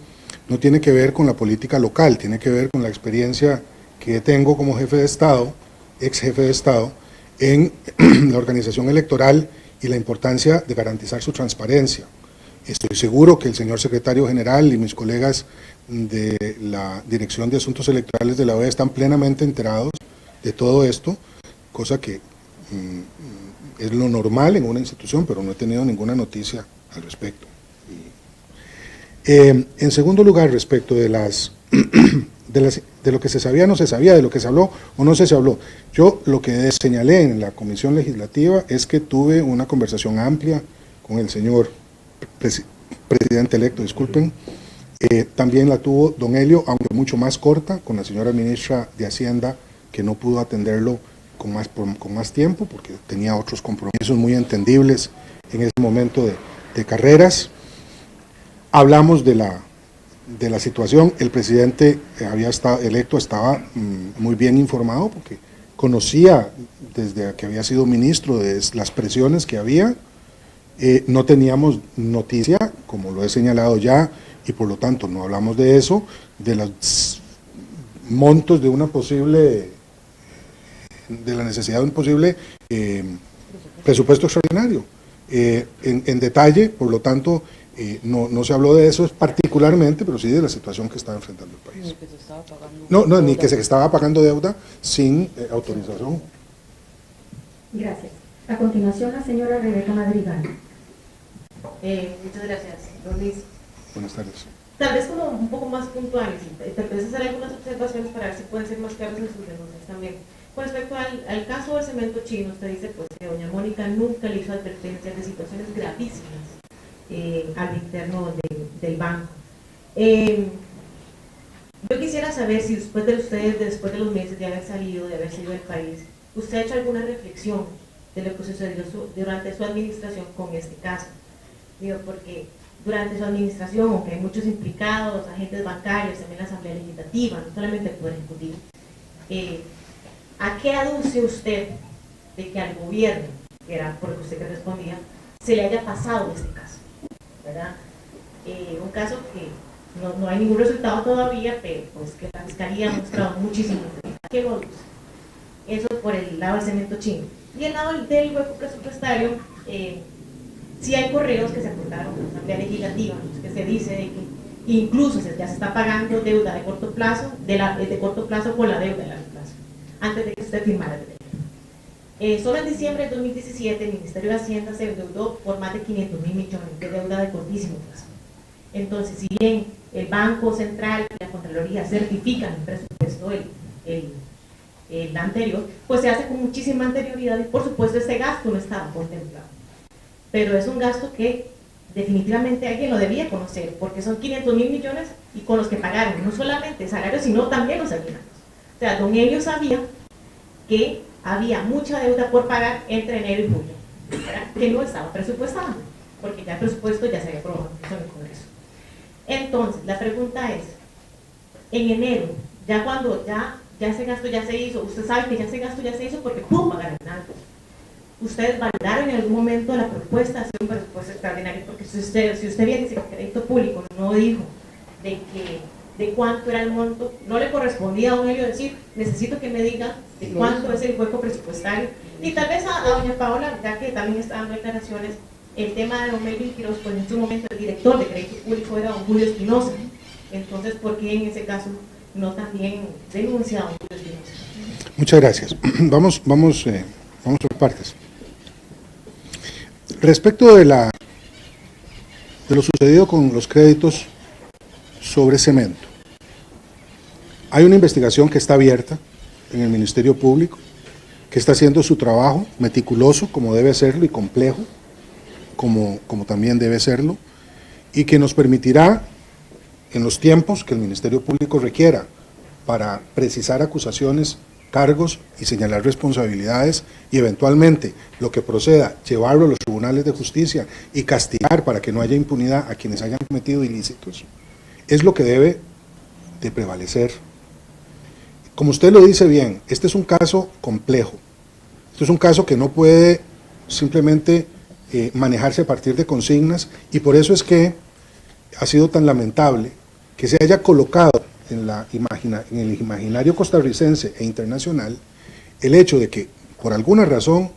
no tiene que ver con la política local, tiene que ver con la experiencia que tengo como jefe de Estado, ex jefe de Estado, en la organización electoral y la importancia de garantizar su transparencia. Estoy seguro que el señor secretario general y mis colegas de la Dirección de Asuntos Electorales de la OEA están plenamente enterados de todo esto, cosa que es lo normal en una institución, pero no he tenido ninguna noticia al respecto. En segundo lugar, respecto de lo que se sabía o no se sabía, de lo que se habló o no se habló, yo lo que señalé en la Comisión Legislativa es que tuve una conversación amplia con el señor presidente electo, disculpen. También la tuvo don Helio, aunque mucho más corta, con la señora ministra de Hacienda, que no pudo atenderlo con más tiempo porque tenía otros compromisos muy entendibles en ese momento de carreras. Hablamos de la situación. El presidente electo estaba muy bien informado porque conocía desde que había sido ministro de las presiones que había. No teníamos noticia, como lo he señalado ya, y por lo tanto no hablamos de eso, de los montos de la necesidad de un posible presupuesto extraordinario. En detalle, por lo tanto, no se habló de eso particularmente, pero sí de la situación que estaba enfrentando el país. Ni que se estaba pagando deuda sin autorización. Gracias. A continuación, la señora Rebeca Madrigal. Muchas gracias, don Luis. Buenas tardes. Tal vez como un poco más puntuales, tal vez hacer algunas observaciones para ver si pueden ser más claras en sus denuncias también. Con respecto al caso del cemento chino, usted dice pues que doña Mónica nunca le hizo advertencias de situaciones gravísimas al interno del banco. Yo quisiera saber si después de los meses de haber salido del país, usted ha hecho alguna reflexión de lo que sucedió durante su administración con este caso. Digo, porque durante su administración, aunque hay muchos implicados, agentes bancarios, también la Asamblea Legislativa, no solamente el Poder Ejecutivo, ¿a qué aduce usted de que al gobierno, que era por lo que usted que respondía, se le haya pasado este caso? ¿Verdad? Un caso que no hay ningún resultado todavía, pero pues que la Fiscalía ha mostrado muchísimo. ¿A qué lo aduce? Eso por el lado del cemento chino. Y el lado del hueco presupuestario, sí hay correos que se acordaron con la Asamblea Legislativa, que se dice de que incluso ya se está pagando deuda de corto plazo, de corto plazo por la deuda de largo plazo, antes de que usted firmara el decreto. Solo en diciembre de 2017 el Ministerio de Hacienda se endeudó por más de 500.000 millones de deuda de cortísimo plazo. Entonces, si bien el Banco Central y la Contraloría certifican el presupuesto el anterior, pues se hace con muchísima anterioridad y por supuesto este gasto no estaba contemplado. Pero es un gasto que definitivamente alguien lo debía conocer, porque son 500.000 millones y con los que pagaron no solamente salarios, sino también los aguinaldos. O sea, don Helio sabía que había mucha deuda por pagar entre enero y julio, ¿verdad?, que no estaba presupuestada, porque ya el presupuesto ya se había aprobado en el Congreso. Entonces, la pregunta es, en enero, ya cuando ya ese gasto ya se hizo, usted sabe que ya ese gasto ya se hizo porque pudo pagar en algo. Ustedes valoraron en algún momento la propuesta de hacer un presupuesto extraordinario, porque si usted bien dice que el crédito público no dijo de cuánto era el monto, no le correspondía a don Helio decir, necesito que me diga de cuánto es el hueco presupuestario. Y tal vez a doña Paola, ya que también está dando declaraciones, el tema de don Melvin Quiroz, pues en este momento el director de crédito público era don Julio Espinosa. Entonces, ¿por qué en ese caso no también denuncia a don Julio Espinosa? Muchas gracias. Vamos por partes. Respecto de lo sucedido con los créditos sobre cemento, hay una investigación que está abierta en el Ministerio Público, que está haciendo su trabajo meticuloso, como debe serlo, y complejo, como también debe serlo, y que nos permitirá, en los tiempos que el Ministerio Público requiera para precisar acusaciones, cargos y señalar responsabilidades, y eventualmente lo que proceda, llevarlo a los tribunales de justicia y castigar para que no haya impunidad a quienes hayan cometido ilícitos, es lo que debe de prevalecer. Como usted lo dice bien, este es un caso complejo, este es un caso que no puede simplemente manejarse a partir de consignas, y por eso es que ha sido tan lamentable que se haya colocado en el imaginario costarricense e internacional el hecho de que, por alguna razón,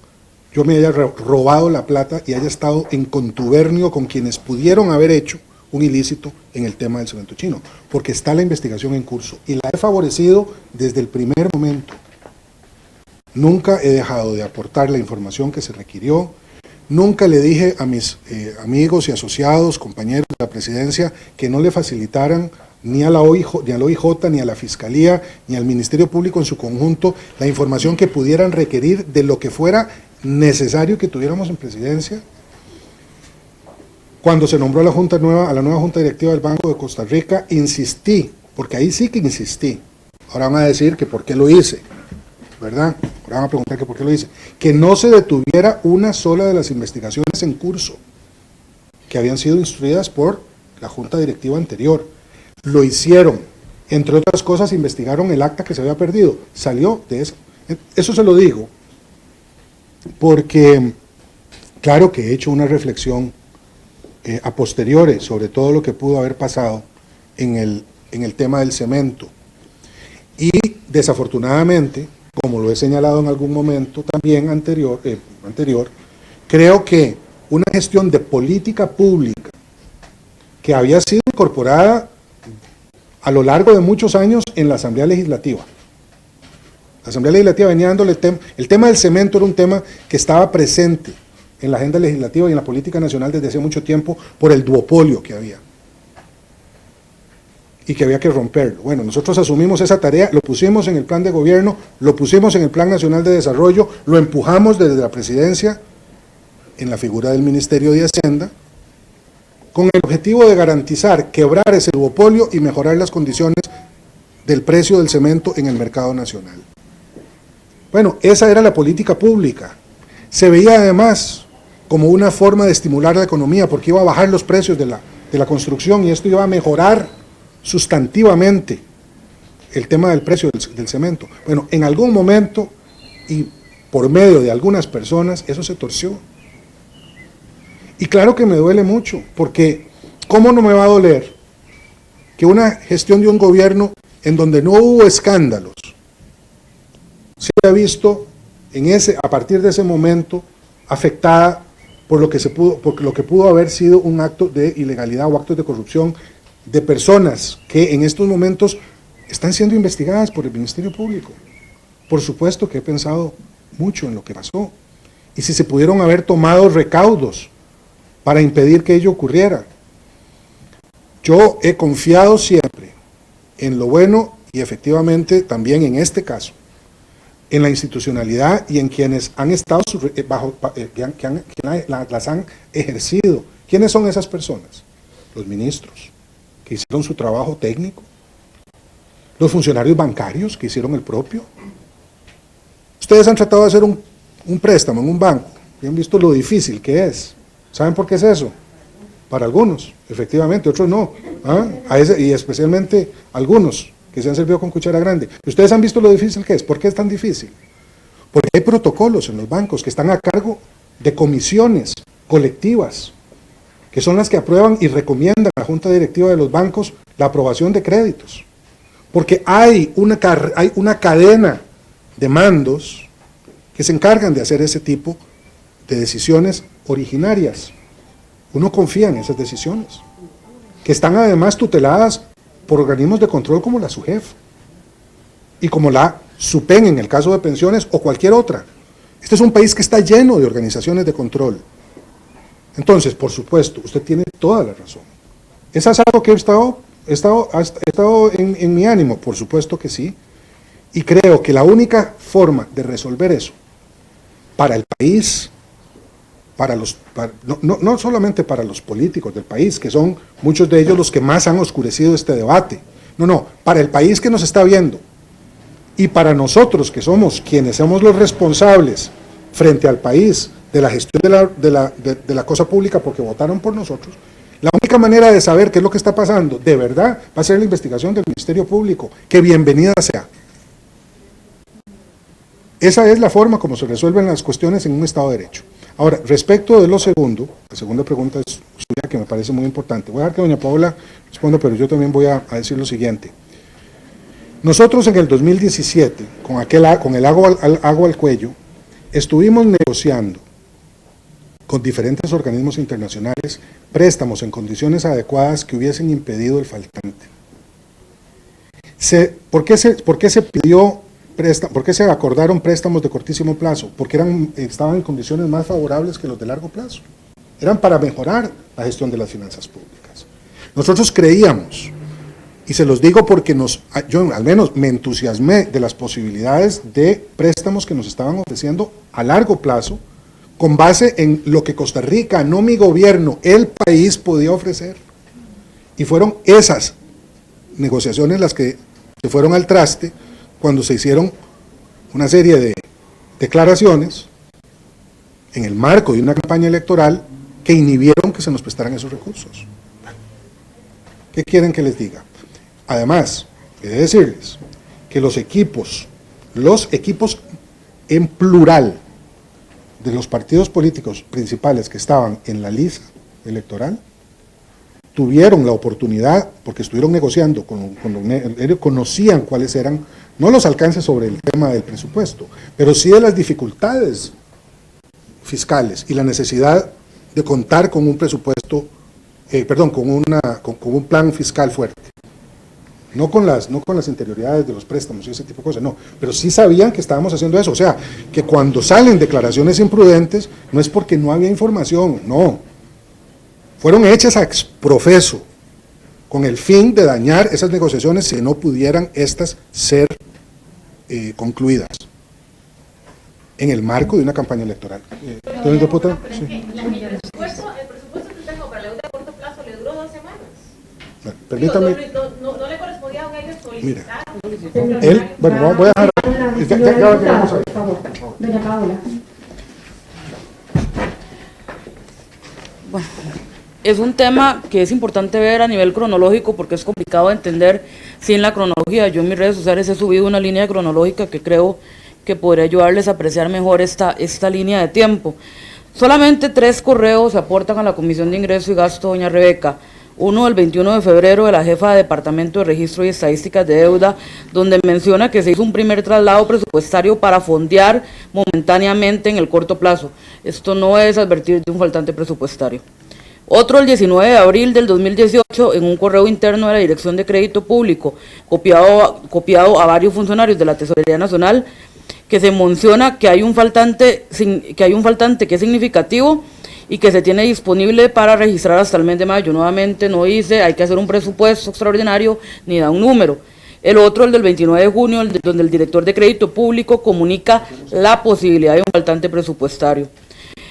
yo me haya robado la plata y haya estado en contubernio con quienes pudieron haber hecho un ilícito en el tema del cemento chino, porque está la investigación en curso y la he favorecido desde el primer momento. Nunca he dejado de aportar la información que se requirió, nunca le dije a mis amigos y asociados, compañeros de la presidencia, que no le facilitaran ni a la OIJ, ni a la Fiscalía, ni al Ministerio Público en su conjunto la información que pudieran requerir de lo que fuera necesario que tuviéramos en presidencia. Cuando se nombró a la nueva Junta Directiva del Banco de Costa Rica, insistí, porque ahí sí que insistí. Ahora van a decir que por qué lo hice, ¿verdad? Ahora van a preguntar que por qué lo hice. Que no se detuviera una sola de las investigaciones en curso, que habían sido instruidas por la Junta Directiva anterior. Lo hicieron. Entre otras cosas, investigaron el acta que se había perdido. Salió de eso. Eso se lo digo porque, claro que he hecho una reflexión a posteriori sobre todo lo que pudo haber pasado en el tema del cemento. Y desafortunadamente, como lo he señalado en algún momento también anterior, creo que una gestión de política pública que había sido incorporada a lo largo de muchos años en la Asamblea Legislativa. La Asamblea Legislativa venía dándole el tema del cemento era un tema que estaba presente en la agenda legislativa y en la política nacional desde hace mucho tiempo por el duopolio que había y que había que romperlo. Bueno, nosotros asumimos esa tarea, lo pusimos en el plan de gobierno, lo pusimos en el Plan Nacional de Desarrollo, lo empujamos desde la presidencia en la figura del Ministerio de Hacienda, con el objetivo de garantizar, quebrar ese duopolio y mejorar las condiciones del precio del cemento en el mercado nacional. Bueno, esa era la política pública. Se veía además como una forma de estimular la economía, porque iba a bajar los precios de la construcción y esto iba a mejorar sustantivamente el tema del precio del cemento. Bueno, en algún momento y por medio de algunas personas eso se torció. Y claro que me duele mucho, porque ¿cómo no me va a doler que una gestión de un gobierno en donde no hubo escándalos se haya visto a partir de ese momento afectada por lo que pudo haber sido un acto de ilegalidad o actos de corrupción de personas que en estos momentos están siendo investigadas por el Ministerio Público? Por supuesto que he pensado mucho en lo que pasó y si se pudieron haber tomado recaudos para impedir que ello ocurriera. Yo he confiado siempre en lo bueno y efectivamente también en este caso, en la institucionalidad y en quienes han estado las han ejercido. ¿Quiénes son esas personas? Los ministros, que hicieron su trabajo técnico, los funcionarios bancarios, que hicieron el propio. Ustedes han tratado de hacer un préstamo en un banco, y han visto lo difícil que es. ¿Saben por qué es eso? Para algunos, efectivamente, otros no. Y especialmente algunos que se han servido con cuchara grande. Ustedes han visto lo difícil que es. ¿Por qué es tan difícil? Porque hay protocolos en los bancos que están a cargo de comisiones colectivas, que son las que aprueban y recomiendan a la Junta Directiva de los bancos la aprobación de créditos. Porque hay una cadena de mandos que se encargan de hacer ese tipo de decisiones originarias. Uno confía en esas decisiones, que están además tuteladas por organismos de control como la SUGEF y como la SUPEN en el caso de pensiones o cualquier otra. Este es un país que está lleno de organizaciones de control. Entonces, por supuesto, usted tiene toda la razón. ¿Es algo que ha estado en mi ánimo? Por supuesto que sí. Y creo que la única forma de resolver eso para el país, no solamente para los políticos del país, que son muchos de ellos los que más han oscurecido este debate, para el país que nos está viendo, y para nosotros que somos quienes somos los responsables frente al país de la gestión de la cosa pública porque votaron por nosotros, la única manera de saber qué es lo que está pasando de verdad va a ser la investigación del Ministerio Público, que bienvenida sea. Esa es la forma como se resuelven las cuestiones en un Estado de Derecho. Ahora, respecto de lo segundo, la segunda pregunta es suya, que me parece muy importante. Voy a dejar que doña Paola responda, pero yo también voy a decir lo siguiente. Nosotros en el 2017, con el agua al cuello, estuvimos negociando con diferentes organismos internacionales préstamos en condiciones adecuadas que hubiesen impedido el faltante. ¿Por qué se acordaron préstamos de cortísimo plazo? Porque estaban en condiciones más favorables que los de largo plazo. Eran para mejorar la gestión de las finanzas públicas. Nosotros creíamos, y se los digo porque yo al menos me entusiasmé de las posibilidades de préstamos que nos estaban ofreciendo a largo plazo, con base en lo que Costa Rica, no mi gobierno, el país podía ofrecer. Y fueron esas negociaciones las que se fueron al traste cuando se hicieron una serie de declaraciones en el marco de una campaña electoral que inhibieron que se nos prestaran esos recursos. ¿Qué quieren que les diga? Además, he de decirles que los equipos en plural de los partidos políticos principales que estaban en la lista electoral tuvieron la oportunidad, porque estuvieron negociando, ellos conocían cuáles eran, no los alcances sobre el tema del presupuesto, pero sí de las dificultades fiscales y la necesidad de contar con un presupuesto, con un plan fiscal fuerte. No con las interioridades de los préstamos y ese tipo de cosas, no, pero sí sabían que estábamos haciendo eso. O sea, que cuando salen declaraciones imprudentes, no es porque no había información, no. Fueron hechas a exprofeso, con el fin de dañar esas negociaciones si no pudieran estas ser concluidas en el marco de una campaña electoral. Entonces, diputado, sí. El presupuesto que tengo para la deuda a corto plazo le duró 2 semanas. Permítame. No le correspondía a ellos solicitar. Mira, voy a dejar. Por favor, doña Paola. Bueno, es un tema que es importante ver a nivel cronológico porque es complicado de entender sin la cronología. Yo en mis redes sociales he subido una línea cronológica que creo que podría ayudarles a apreciar mejor esta línea de tiempo. Solamente 3 correos se aportan a la Comisión de Ingreso y Gasto, doña Rebeca. Uno del 21 de febrero de la jefa de Departamento de Registro y Estadísticas de Deuda, donde menciona que se hizo un primer traslado presupuestario para fondear momentáneamente en el corto plazo. Esto no es advertir de un faltante presupuestario. Otro el 19 de abril del 2018, en un correo interno de la Dirección de Crédito Público, copiado a varios funcionarios de la Tesorería Nacional, que se menciona que hay un faltante que es significativo y que se tiene disponible para registrar hasta el mes de mayo. Nuevamente no dice hay que hacer un presupuesto extraordinario ni da un número. El otro, el del 29 de junio, donde el director de Crédito Público comunica la posibilidad de un faltante presupuestario.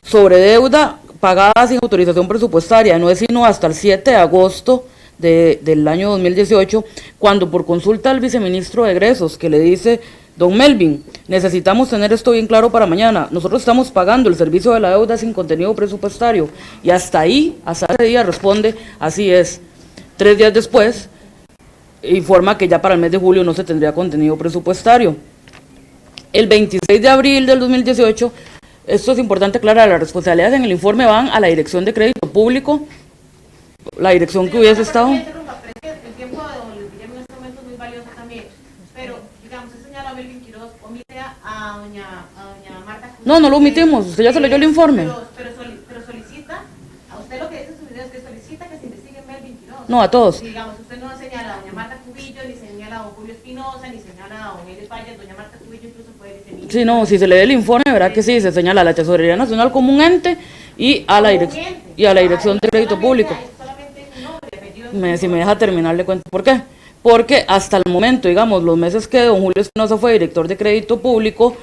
Sobre deuda pagada sin autorización presupuestaria, no es sino hasta el 7 de agosto del año 2018, cuando por consulta al viceministro de Egresos, que le dice: don Melvin, necesitamos tener esto bien claro para mañana. Nosotros estamos pagando el servicio de la deuda sin contenido presupuestario. Y hasta ese día responde: así es. 3 días después, informa que ya para el mes de julio no se tendría contenido presupuestario. El 26 de abril del 2018, esto es importante aclarar, las responsabilidades en el informe van a la Dirección de Crédito Público, la dirección que hubiese estado... El tiempo de don Luis Guillermo en este momento es muy valioso también, pero digamos, se señala a Melvin Quiroz, omite a doña Marta Cruz. No, no lo omitimos, usted ya se leyó el informe. Pero solicita, a usted lo que dice en su video es que solicita que se investigue Melvin Quiroz. No, a todos. Digamos, usted no señala a doña Marta Cubillo, ni señala a don Julio Espinosa, ni señala a don Elis Valles, doña Marta Cubillo incluso puede decir... Sí, no, si se lee el informe, verá que sí, se señala a la Tesorería Nacional como un ente y a la, Dirección de Crédito Público. Si me deja terminar, le cuento por qué. Porque hasta el momento, digamos, los meses que don Julio Espinosa fue director de Crédito Público,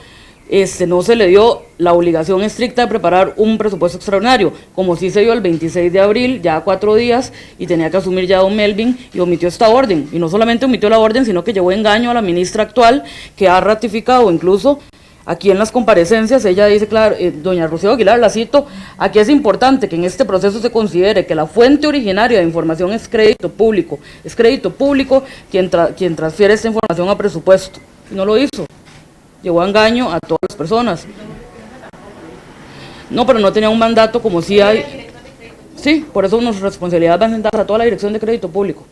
no se le dio la obligación estricta de preparar un presupuesto extraordinario, como sí se dio el 26 de abril, ya 4 días, y tenía que asumir ya don Melvin, y omitió esta orden. Y no solamente omitió la orden, sino que llevó engaño a la ministra actual, que ha ratificado incluso aquí en las comparecencias. Ella dice, claro, doña Rocío Aguilar, la cito, aquí es importante que en este proceso se considere que la fuente originaria de información es crédito público quien transfiere esta información a presupuesto, y no lo hizo. Llevó a engaño a todas las personas. No, pero no tenía un mandato como si hay. Sí, por eso nuestra responsabilidad va a sentar a toda la Dirección de Crédito Público.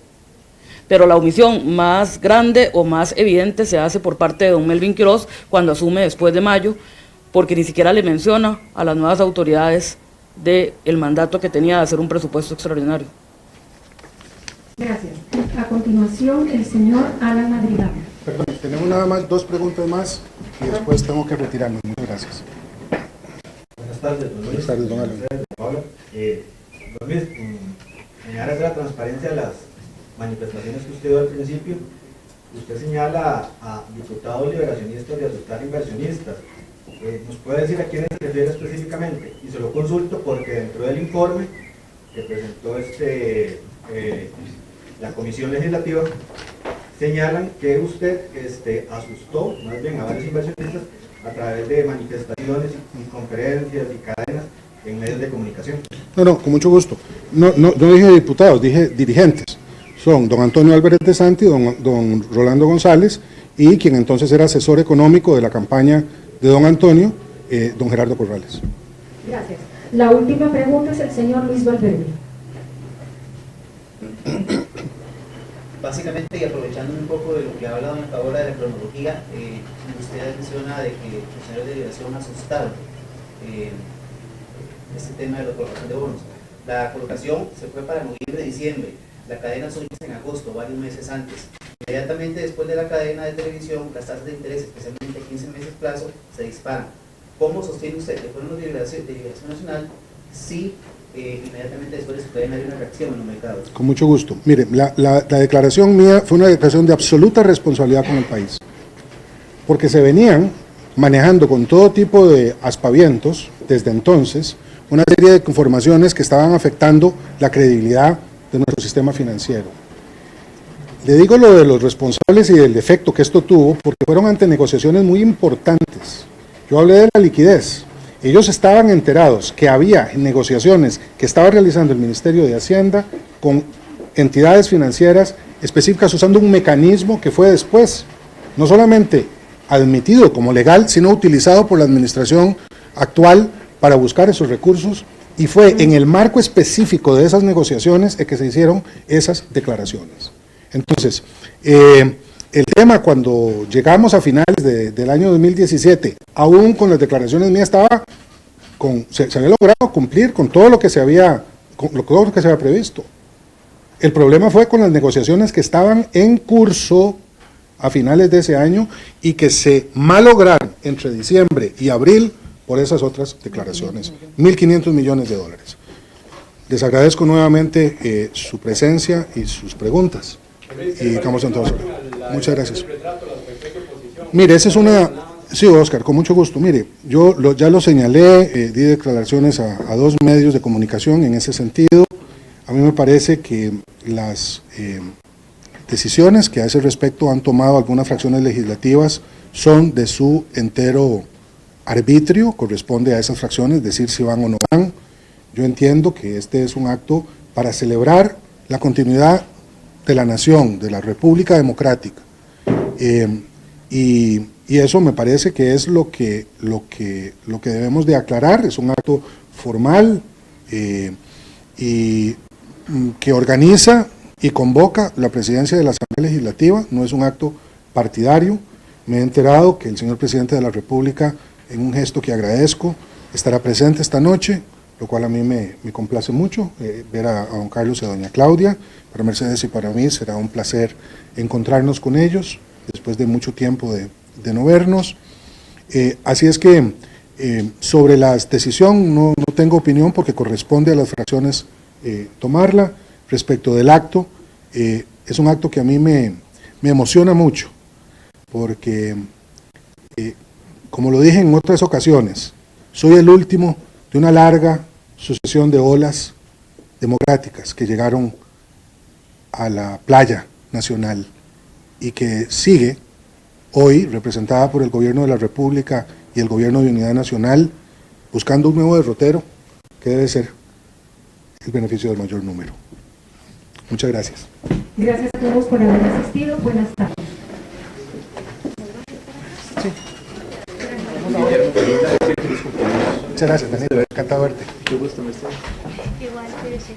Pero la omisión más grande o más evidente se hace por parte de don Melvin Quiroz cuando asume después de mayo, porque ni siquiera le menciona a las nuevas autoridades del mandato que tenía de hacer un presupuesto extraordinario. Gracias. A continuación, el señor Alan Madrigal. Perdón, tenemos nada más 2 preguntas más y después tengo que retirarme. Muchas gracias. Buenas tardes, don Luis. Buenas tardes, don Alan. Don Luis, en aras de la transparencia de las manifestaciones que usted dio al principio, usted señala a diputados liberacionistas de asustar inversionistas. ¿Nos puede decir a quiénes se refiere específicamente? Y se lo consulto porque dentro del informe que presentó la Comisión Legislativa, señalan que usted asustó más bien a varios inversionistas a través de manifestaciones y conferencias y cadenas en medios de comunicación. No, con mucho gusto. No dije diputados, dije dirigentes. Son don Antonio Álvarez de Santi, don Rolando González, y quien entonces era asesor económico de la campaña de don Antonio, don Gerardo Corrales. Gracias. La última pregunta es el señor Luis Valverde. Básicamente, y aprovechando un poco de lo que habla doña Paola de la cronología, usted menciona de que los funcionarios de liberación asustaron este tema de la colocación de bonos. La colocación se fue para noviembre-diciembre, la cadena suya es en agosto, varios meses antes. Inmediatamente después de la cadena de televisión, las tasas de interés, especialmente 15 meses plazo, se disparan. ¿Cómo sostiene usted que fueron los de Liberación Nacional si inmediatamente después de su cadena hay una reacción en los mercados? Con mucho gusto. Mire, la declaración mía fue una declaración de absoluta responsabilidad con el país, porque se venían manejando con todo tipo de aspavientos desde entonces una serie de informaciones que estaban afectando la credibilidad de nuestro sistema financiero. Le digo lo de los responsables y del efecto que esto tuvo, porque fueron ante negociaciones muy importantes. Yo hablé de la liquidez. Ellos estaban enterados que había negociaciones que estaba realizando el Ministerio de Hacienda con entidades financieras específicas usando un mecanismo que fue después no solamente admitido como legal, sino utilizado por la administración actual para buscar esos recursos, y fue en el marco específico de esas negociaciones que se hicieron esas declaraciones. Entonces, el tema cuando llegamos a finales del año 2017, aún con las declaraciones mías se había logrado cumplir con todo lo que se había previsto. El problema fue con las negociaciones que estaban en curso a finales de ese año y que se malograron entre diciembre y abril por esas otras declaraciones, 1.500 millones de dólares. Les agradezco nuevamente su presencia y sus preguntas. Y estamos en todas. Muchas gracias. Mire, esa es una... Sí, Oscar, con mucho gusto. Mire, yo ya lo señalé, di declaraciones a 2 medios de comunicación en ese sentido. A mí me parece que las decisiones que a ese respecto han tomado algunas fracciones legislativas son de su entero arbitrio, corresponde a esas fracciones decir si van o no van. Yo entiendo que este es un acto para celebrar la continuidad de la nación, de la República Democrática. Y eso me parece que es lo que debemos de aclarar. Es un acto formal y que organiza y convoca la presidencia de la Asamblea Legislativa, no es un acto partidario. Me he enterado que el señor presidente de la República, en un gesto que agradezco, estará presente esta noche, lo cual a mí me complace mucho, ver a don Carlos y a doña Claudia. Para Mercedes y para mí será un placer encontrarnos con ellos, después de mucho tiempo de no vernos. Así es que sobre la decisión no tengo opinión porque corresponde a las fracciones tomarla. Respecto del acto, es un acto que a mí me emociona mucho, porque, como lo dije en otras ocasiones, soy el último de una larga sucesión de olas democráticas que llegaron a la playa nacional y que sigue hoy, representada por el Gobierno de la República y el Gobierno de Unidad Nacional, buscando un nuevo derrotero que debe ser el beneficio del mayor número. Muchas gracias. Gracias a todos por haber asistido. Buenas tardes. Sí. Muchas gracias, Danilo. Encantado de verte. Qué gusto, Mercedes. Igual, pero sí.